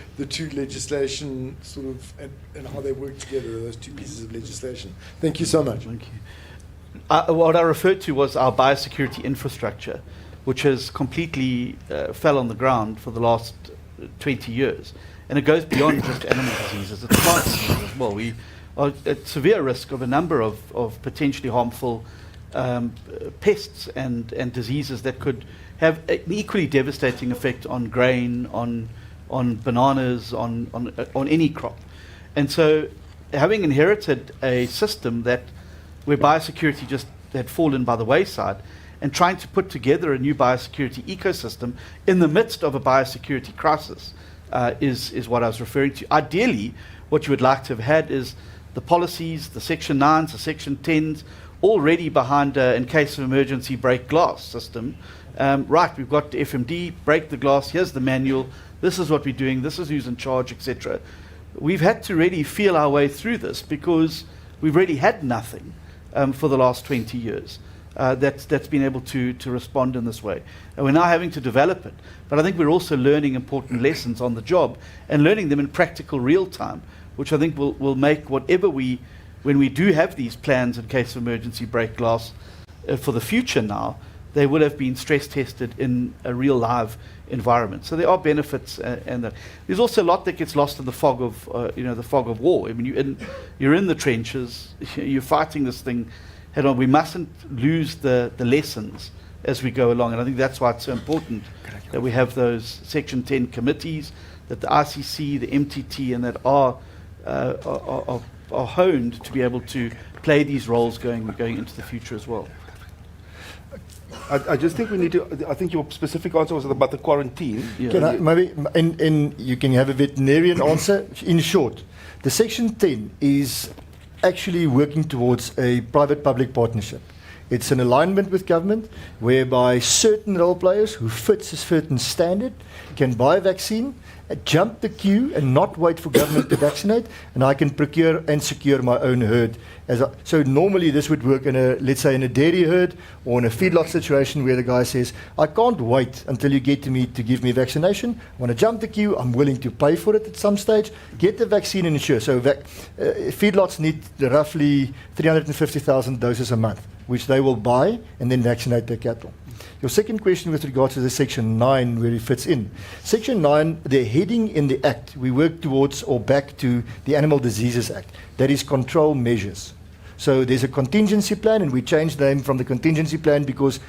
legislation sort of and how they work together, those two pieces of legislation? Thank you so much. Thank you. What I referred to was our biosecurity infrastructure, which has completely fell on the ground for the last 20 years. And it goes beyond just animal diseases, it's plant diseases as well. We are at severe risk of a number of potentially harmful pests and diseases that could have an equally devastating effect on grain, on bananas, on any crop. And so having inherited a system where biosecurity just had fallen by the wayside, and trying to put together a new biosecurity ecosystem in the midst of a biosecurity crisis is what I was referring to. Ideally, what you would like to have had is the policies, the Section 9s, the Section 10s, already behind in case of emergency break glass system. Right, we've got the FMD, break the glass, here's the manual, this is what we're doing, this is who's in charge, etc. We've had to really feel our way through this because we've really had nothing for the last 20 years. That's been able to respond in this way. And we're now having to develop it. But I think we're also learning important lessons on the job and learning them in practical real time, which I think will make whatever when we do have these plans in case of emergency break glass for the future now, they would have been stress tested in a real live environment. So there are benefits, and there's also a lot that gets lost in the fog of the fog of war. I mean, you're in the trenches, you're fighting this thing head on. We mustn't lose the lessons as we go along, and I think that's why it's so important that we have those Section 10 committees, that the ICC, the MTT, and that are honed to be able to play these roles going into the future as well. I just think we need to. I think your specific answer was about the quarantine. Yeah. Can I, maybe, you can have a veterinarian answer. In short, the Section 10 is actually working towards a private-public partnership. It's an alignment with government whereby certain role players who fits a certain standard can buy a vaccine, jump the queue and not wait for government to vaccinate, and I can procure and secure my own herd. So normally this would work in let's say in a dairy herd or in a feedlot situation where the guy says, I can't wait until you get to me to give me vaccination. I want to jump the queue, I'm willing to pay for it at some stage, get the vaccine and ensure. So feedlots need roughly 350,000 doses a month, which they will buy and then vaccinate their cattle. Your second question with regards to the Section 9, where it fits in. Section 9, the heading in the Act, we work towards or back to the Animal Diseases Act. That is control measures. So there's a contingency plan, and we changed the name from the contingency plan because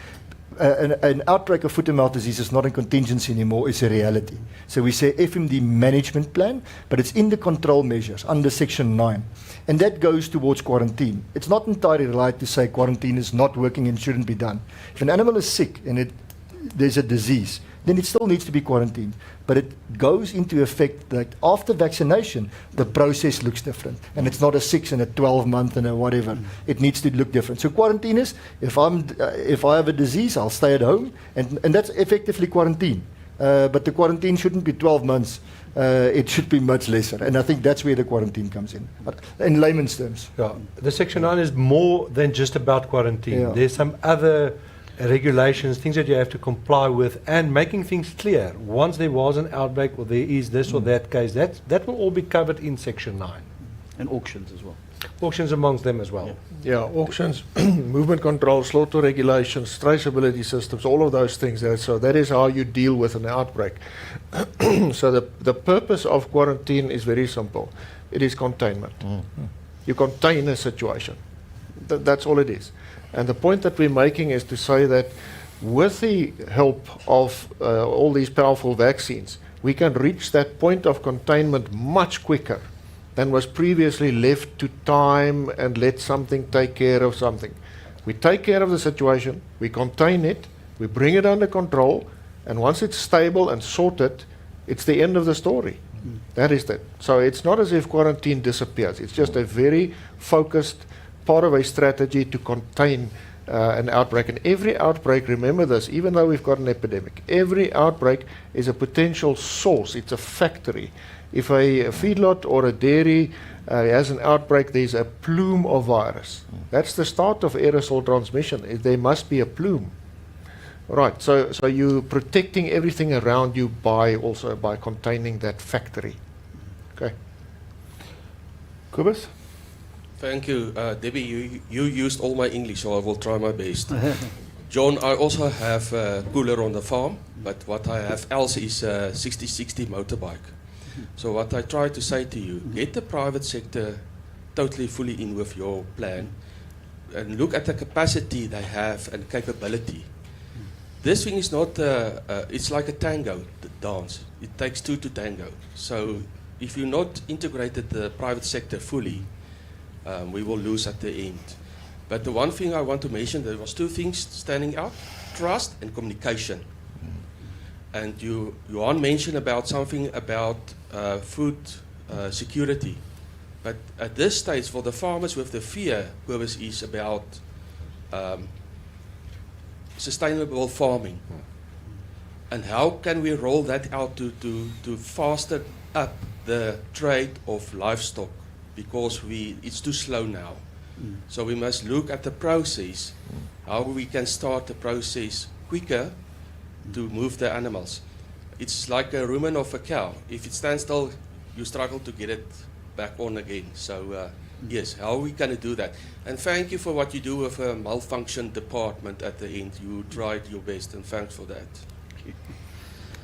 an outbreak of foot and mouth disease is not a contingency anymore, it's a reality. So we say FMD management plan, but it's in the control measures under Section 9. And that goes towards quarantine. It's not entirely right to say quarantine is not working and shouldn't be done. If an animal is sick and there's a disease, then it still needs to be quarantined. But it goes into effect that after vaccination, the process looks different. And it's not a 6 and a 12 month and a whatever. It needs to look different. So quarantine is, if I have a disease, I'll stay at home. And that's effectively quarantine. But the quarantine shouldn't be 12 months. It should be much lesser. And I think that's where the quarantine comes in. But in layman's terms. Yeah, the Section 9 is more than just about quarantine. Yeah. There's some other regulations, things that you have to comply with, and making things clear. Once there was an outbreak or there is this or that case, that will all be covered in Section 9. And auctions as well. Auctions amongst them as well. Yeah, auctions, movement control, slaughter regulations, traceability systems, all of those things. So that is how you deal with an outbreak. So the purpose of quarantine is very simple. It is containment. You contain a situation. That's all it is. And the point that we're making is to say that with the help of all these powerful vaccines, we can reach that point of containment much quicker than was previously left to time and let something take care of something. We take care of the situation, we contain it, we bring it under control, and once it's stable and sorted, it's the end of the story. That is that. So it's not as if quarantine disappears. It's just a very focused part of a strategy to contain an outbreak. And every outbreak, remember this, even though we've got an epidemic, every outbreak is a potential source. It's a factory. If a feedlot or a dairy has an outbreak, there's a plume of virus. That's the start of aerosol transmission. There must be a plume. Right, so you're protecting everything around you by containing that factory. Okay. Kobus? Thank you. Debbie, you used all my English, so I will try my best. John, I also have a cooler on the farm, but what I have else is a 60/60 motorbike. So what I try to say to you, get the private sector totally fully in with your plan and look at the capacity they have and capability. This thing is not, it's like a tango dance. It takes two to tango. So if you're not integrated the private sector fully, we will lose at the end. But the one thing I want to mention, there was two things standing out, trust and communication. And Johan mentioned about something about food security. But at this stage, for the farmers with the fear, Kobus, is about sustainable farming. And how can we roll that out to faster up the trade of livestock? Because it's too slow now. So we must look at the process, how we can start the process quicker to move the animals. It's like a rumen of a cow. If it stands still, you struggle to get it back on again. So yes, how are we going to do that? And thank you for what you do with a malfunction department at the end. You tried your best, and thanks for that.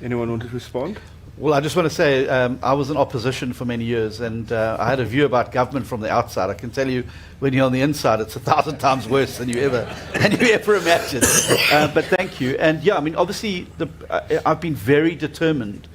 Anyone want to respond? Well, I just want to say I was in opposition for many years, and I had a view about government from the outside. I can tell you, when you're on the inside, it's 1,000 times worse than you ever imagined. But thank you. And yeah, I mean, obviously, I've been very determined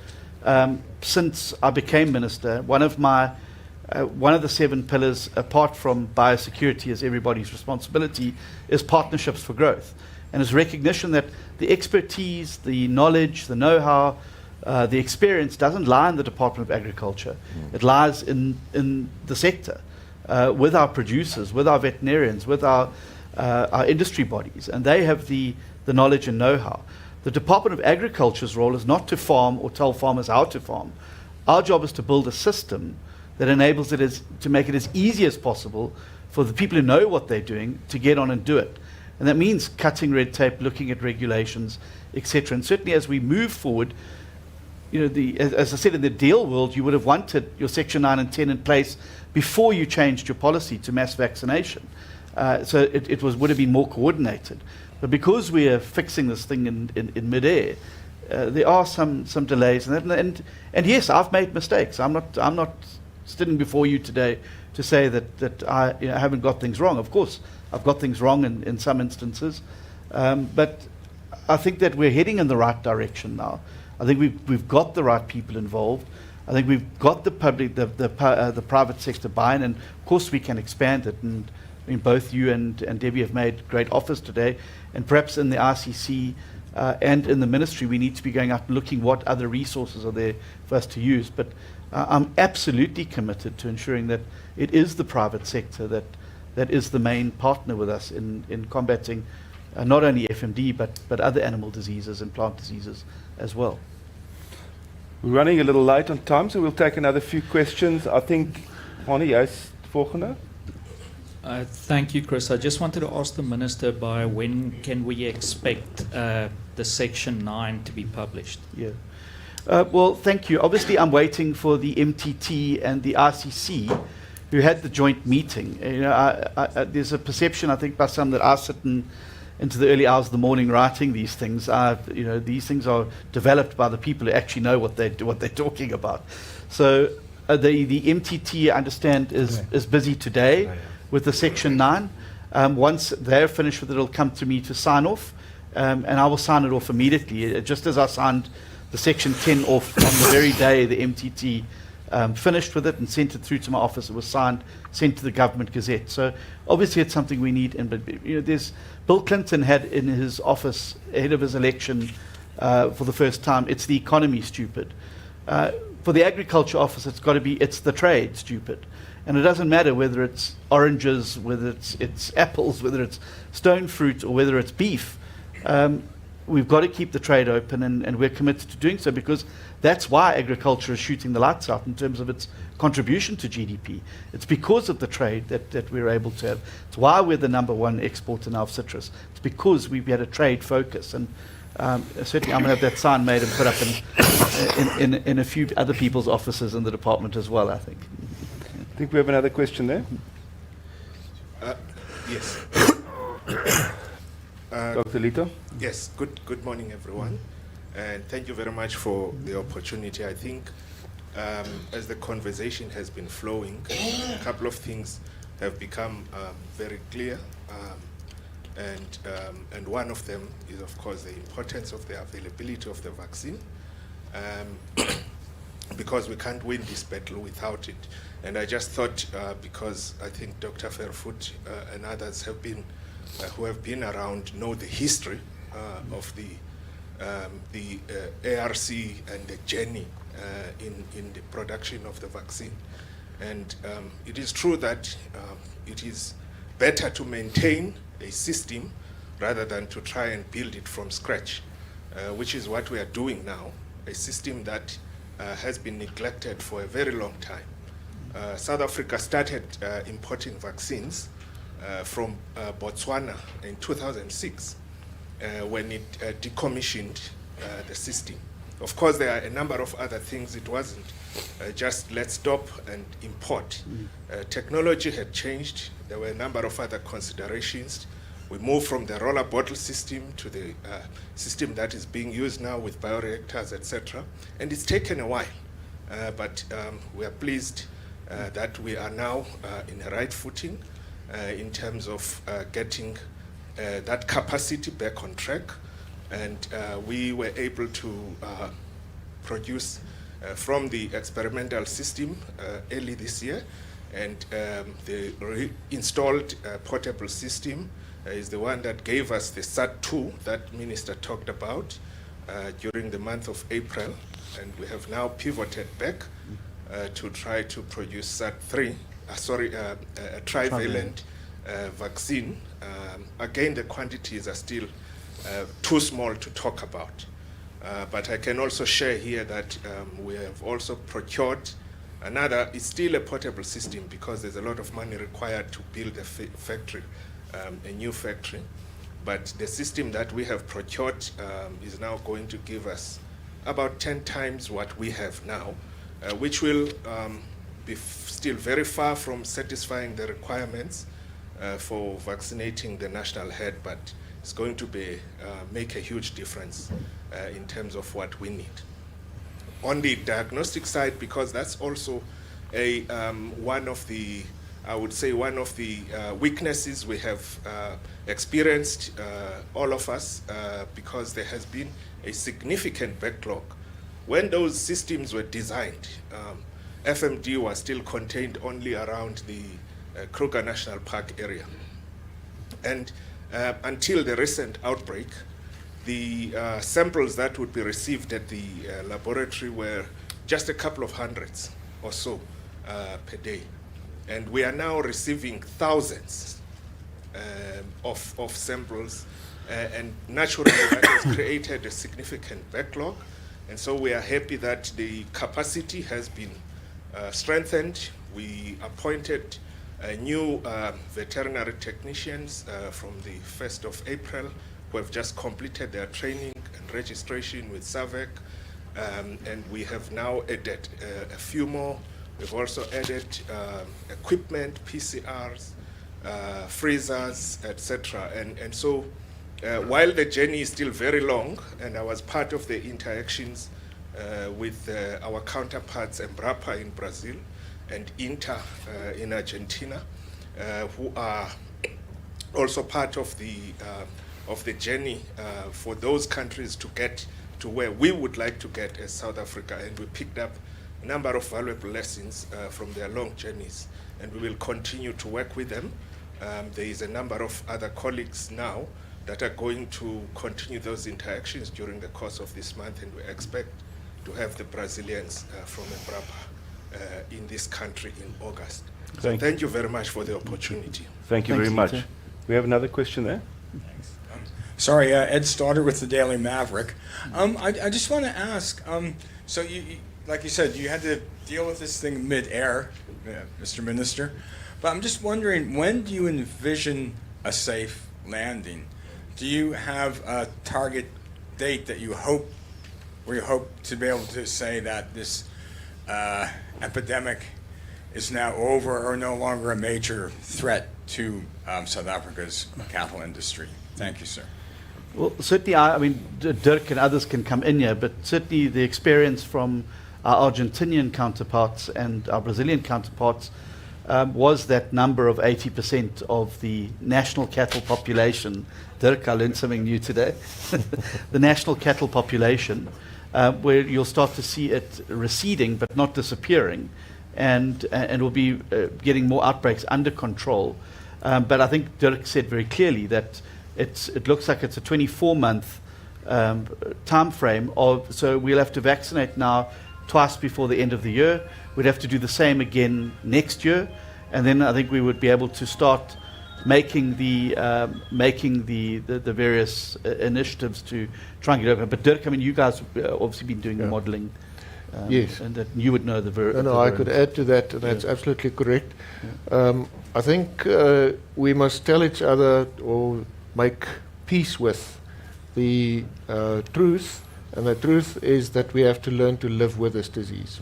since I became minister. One of the 7 pillars, apart from biosecurity as everybody's responsibility, is partnerships for growth, and is recognition that the expertise, the knowledge, the know-how, the experience doesn't lie in the Department of Agriculture. It lies in the sector, with our producers, with our veterinarians, with our industry bodies, and they have the knowledge and know-how. The Department of Agriculture's role is not to farm or tell farmers how to farm. Our job is to build a system that enables to make it as easy as possible for the people who know what they're doing to get on and do it. And that means cutting red tape, looking at regulations, etc. And certainly as we move forward, you know, as I said, in the deal world, you would have wanted your Section 9 and 10 in place before you changed your policy to mass vaccination. So it would have been more coordinated. But because we are fixing this thing in midair, there are some delays. And yes, I've made mistakes. I'm not standing before you today to say that I haven't got things wrong. Of course, I've got things wrong in some instances. But I think that we're heading in the right direction now. I think we've got the right people involved. I think we've got the public, the private sector buy-in, and of course we can expand it. And I mean, both you and Debbie have made great offers today, and perhaps in the ICC and in the ministry we need to be going out and looking what other resources are there for us to use. But I'm absolutely committed to ensuring that it is the private sector that is the main partner with us in combating not only FMD but other animal diseases and plant diseases as well. We're running a little late on time, so we'll take another few questions. I think, Honey, jy's volgende. Thank you, Chris. I just wanted to ask the Minister, by when can we expect the Section 9 to be published? Yeah. Well, thank you. Obviously, I'm waiting for the MTT and the ICC, who had the joint meeting. You know, there's a perception, I think, by some that I sit into the early hours of the morning writing these things. These things are developed by the people who actually know what they're talking about. So the MTT, I understand, is busy today with the Section 9. Once they're finished with it, it'll come to me to sign off, and I will sign it off immediately, just as I signed the Section 10 off on the very day the MTT finished with it and sent it through to my office. It was signed, sent to the government gazette. So obviously it's something we need. And but there's Bill Clinton had in his office ahead of his election for the first time, it's the economy, stupid. For the agriculture office, it's got to be it's the trade, stupid. And it doesn't matter whether it's oranges, whether it's apples, whether it's stone fruit, or whether it's beef. We've got to keep the trade open, and we're committed to doing so, because that's why agriculture is shooting the lights out in terms of its contribution to GDP. It's because of the trade that we're able to have. It's why we're the #1 exporter now of citrus. It's because we've had a trade focus. And certainly I'm going to have that sign made and put up in a few other people's offices in the department as well, I think. I think we have another question there. Yes. Dr. Lito? Yes, good morning, everyone. And thank you very much for the opportunity. I think as the conversation has been flowing, a couple of things have become very clear. And one of them is, of course, the importance of the availability of the vaccine. Because we can't win this battle without it. And I just thought, because I think Dr. Fairfoot and others have been, who have been around, know the history of the ARC and the journey in the production of the vaccine. And it is true that it is better to maintain a system rather than to try and build it from scratch, which is what we are doing now, a system that has been neglected for a very long time. South Africa started importing vaccines from Botswana in 2006 when it decommissioned the system. Of course, there are a number of other things. It wasn't just let's stop and import. Technology had changed. There were a number of other considerations. We moved from the roller bottle system to the system that is being used now with bioreactors, etc. And it's taken a while, but we are pleased that we are now in the right footing in terms of getting that capacity back on track. And we were able to produce from the experimental system early this year, and the installed portable system is the one that gave us the SAT2 that Minister talked about during the month of April, and we have now pivoted back to try to produce SAT3, a trivalent vaccine. Again, the quantities are still too small to talk about, but I can also share here that we have also procured another. It's still a portable system because there's a lot of money required to build a factory. A new factory, but the system that we have procured is now going to give us about 10 times what we have now, which will be still very far from satisfying the requirements for vaccinating the national herd, but it's going to be make a huge difference in terms of what we need. On the diagnostic side, because that's also a one of the weaknesses we have experienced, all of us, because there has been a significant backlog. When those systems were designed, FMD was still contained only around the Kruger National Park area. And until the recent outbreak, the samples that would be received at the laboratory were just a couple of hundreds or so per day. And we are now receiving thousands of samples, and naturally that has created a significant backlog. And so we are happy that the capacity has been strengthened. We appointed new veterinary technicians from the 1st of April who have just completed their training and registration with SAVEC, and we have now added a few more. We've also added equipment, PCRs, freezers, etc. And so while the journey is still very long, and I was part of the interactions with our counterparts, Embrapa in Brazil and Inter in Argentina, who are also part of the journey for those countries to get to where we would like to get as South Africa. And we picked up a number of valuable lessons from their long journeys, and we will continue to work with them. There is a number of other colleagues now that are going to continue those interactions during the course of this month, and we expect to have the Brazilians from Embrapa in this country in August. So thank you very much for the opportunity. Thank you very much. We have another question there. Sorry, Ed Stoddard with the Daily Maverick. I just want to ask, so you, like you said, you had to deal with this thing mid-air, Mr. Minister, but I'm just wondering, when do you envision a safe landing? Do you have a target date that you hope, where you hope to be able to say that this epidemic is now over or no longer a major threat to South Africa's cattle industry? Thank you, sir. Well, certainly, I mean, Dirk and others can come in here, but certainly the experience from our Argentinian counterparts and our Brazilian counterparts was that number of 80% of the national cattle population. Dirk, I learned something new today. The national cattle population, where you'll start to see it receding but not disappearing, and we'll be getting more outbreaks under control. But I think Dirk said very clearly that it looks like it's a 24-month time frame. So we'll have to vaccinate now twice before the end of the year. We'd have to do the same again next year, and then I think we would be able to start making the various initiatives to try and get over. But Dirk, I mean, you guys have obviously been doing the modelling. Yes. And that you would know the No, I could add to that, and that's absolutely correct. I think we must tell each other or make peace with the truth, and the truth is that we have to learn to live with this disease.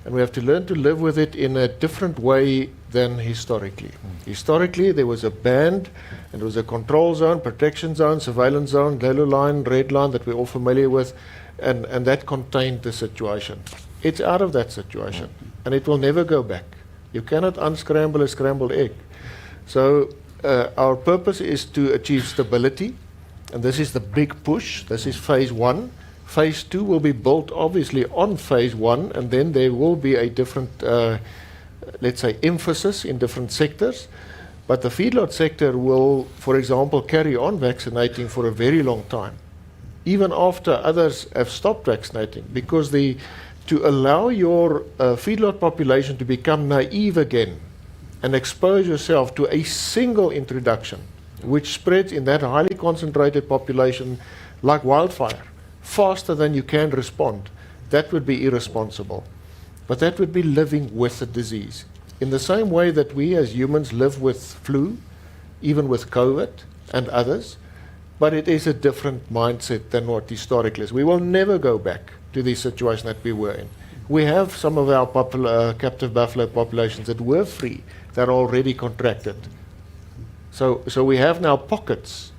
And we have to learn to live with it in a different way than historically. Historically, there was a band, and there was a control zone, protection zone, surveillance zone, yellow line, red line that we're all familiar with, and that contained the situation. It's out of that situation, and it will never go back. You cannot unscramble a scrambled egg. So our purpose is to achieve stability, and this is the big push. This is phase 1. Phase 2 will be built obviously on phase 1, and then there will be a different, let's say, emphasis in different sectors. But the feedlot sector will, for example, carry on vaccinating for a very long time, even after others have stopped vaccinating, because to allow your feedlot population to become naive again and expose yourself to a single introduction, which spreads in that highly concentrated population like wildfire, faster than you can respond, that would be irresponsible. But that would be living with the disease. In the same way that we as humans live with flu, even with COVID and others, but it is a different mindset than what historically is. We will never go back to the situation that we were in. We have some of our captive buffalo populations that were free, that are already contracted. So we have now pockets.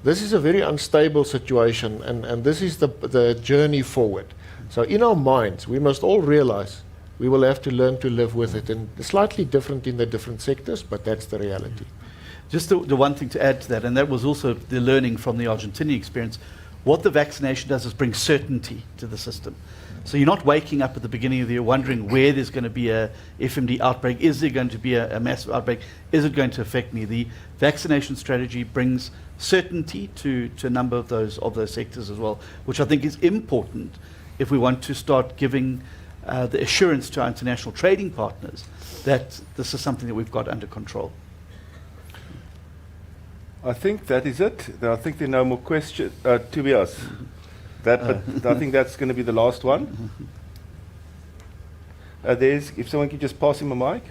This is a very unstable situation, and this is the journey forward. So in our minds, we must all realize we will have to learn to live with it, and it's slightly different in the different sectors, but that's the reality. Just the one thing to add to that, and that was also the learning from the Argentinian experience, what the vaccination does is bring certainty to the system. So you're not waking up at the beginning of the year wondering where there's going to be a FMD outbreak. Is there going to be a massive outbreak? Is it going to affect me? The vaccination strategy brings certainty to a number of those sectors as well, which I think is important if we want to start giving the assurance to our international trading partners that this is something that we've got under control. I think that is it. I think there are no more questions. Tobias, but I think that's going to be the last one. If someone could just pass him a mic.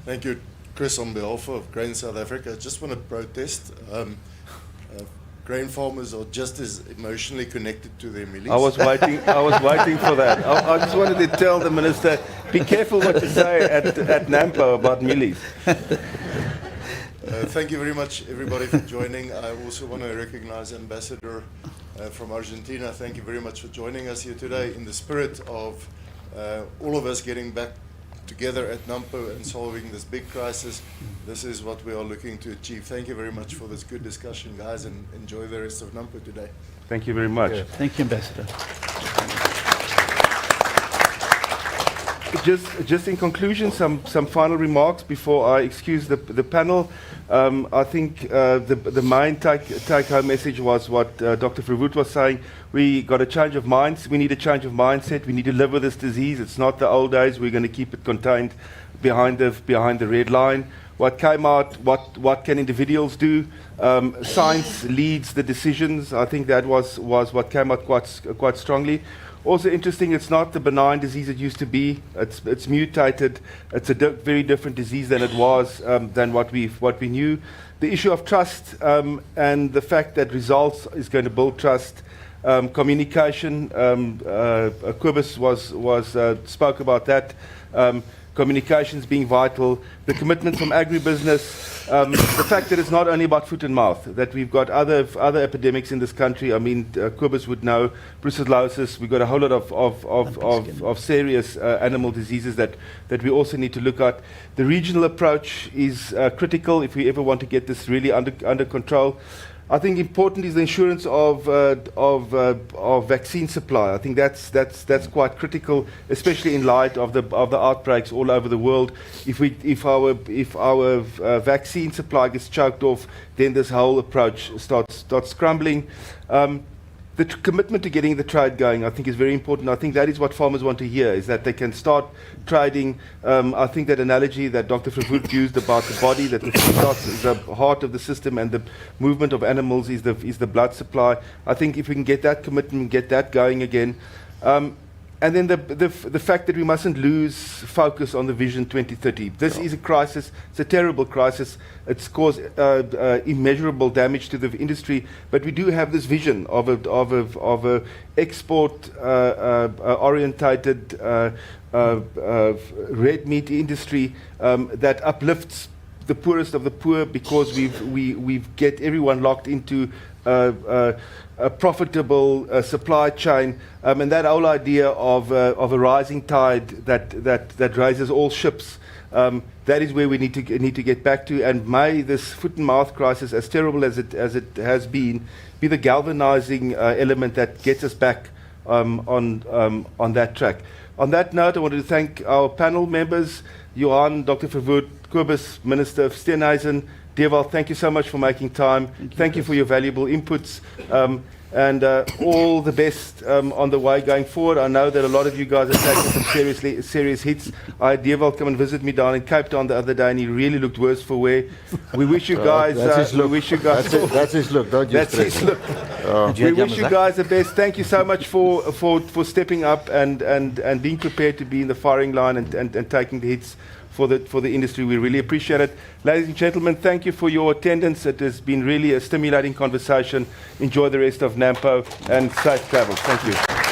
Thank you, Chris. On behalf of Grain South Africa, I just want to protest. Grain farmers are just as emotionally connected to their millies. I was waiting for that. I just wanted to tell the minister, be careful what you say at Nampo about millies. Thank you very much, everybody, for joining. I also want to recognize Ambassador from Argentina. Thank you very much for joining us here today in the spirit of all of us getting back together at Nampo and solving this big crisis. This is what we are looking to achieve. Thank you very much for this good discussion, guys, and enjoy the rest of Nampo today. Thank you very much. Thank you, Ambassador. just in conclusion, some final remarks before I excuse the panel. I think the main take-home message was what Dr. Verwoerd was saying. We got a change of minds. We need a change of mindset. We need to live with this disease. It's not the old days. We're going to keep it contained behind the red line. What came out? What can individuals do? Science leads the decisions. I think that was what came out quite strongly. Also interesting, it's not the benign disease it used to be. It's mutated. It's a very different disease than it was, than what we knew. The issue of trust and the fact that results is going to build trust. Communication. Kobus spoke about that. Communications being vital. The commitment from agribusiness. The fact that it's not only about foot and mouth, that we've got other epidemics in this country. I mean, Kobus would know, brucellosis. We've got a whole lot of serious animal diseases that we also need to look at. The regional approach is critical if we ever want to get this really under control. I think important is the insurance of vaccine supply. I think that's quite critical, especially in light of the outbreaks all over the world. If our vaccine supply gets choked off, then this whole approach starts crumbling. The commitment to getting the trade going, I think, is very important. I think that is what farmers want to hear, is that they can start trading. I think that analogy that Dr. Verwoerd used about the body, that the starts is the heart of the system, and the movement of animals is the blood supply. I think if we can get that commitment, get that going again. And then the fact that we mustn't lose focus on the Vision 2030. This is a crisis. It's a terrible crisis. It's caused immeasurable damage to the industry. But we do have this vision of a export orientated red meat industry that uplifts the poorest of the poor, because we've get everyone locked into a profitable supply chain, and that whole idea of a rising tide that raises all ships. That is where we need to get back to. And may this foot and mouth crisis, as terrible as it has been, be the galvanizing element that gets us back on that track. On that note, I wanted to thank our panel members, Johan, Dr. Verwoerd, Kobus, Minister Steenhuisen. Dewald, thank you so much for making time. Thank you for your valuable inputs. And all the best on the way going forward. I know that a lot of you guys are taking some serious hits. I had Dewald come and visit me down in Cape Town the other day, and he really looked worse for wear. We wish you guys. That's his look. Don't you? That's his look. We wish you guys the best. Thank you so much for stepping up and being prepared to be in the firing line and taking the hits for the industry. We really appreciate it. Ladies and gentlemen, thank you for your attendance. It has been really a stimulating conversation. Enjoy the rest of NAMPO and safe travels. Thank you.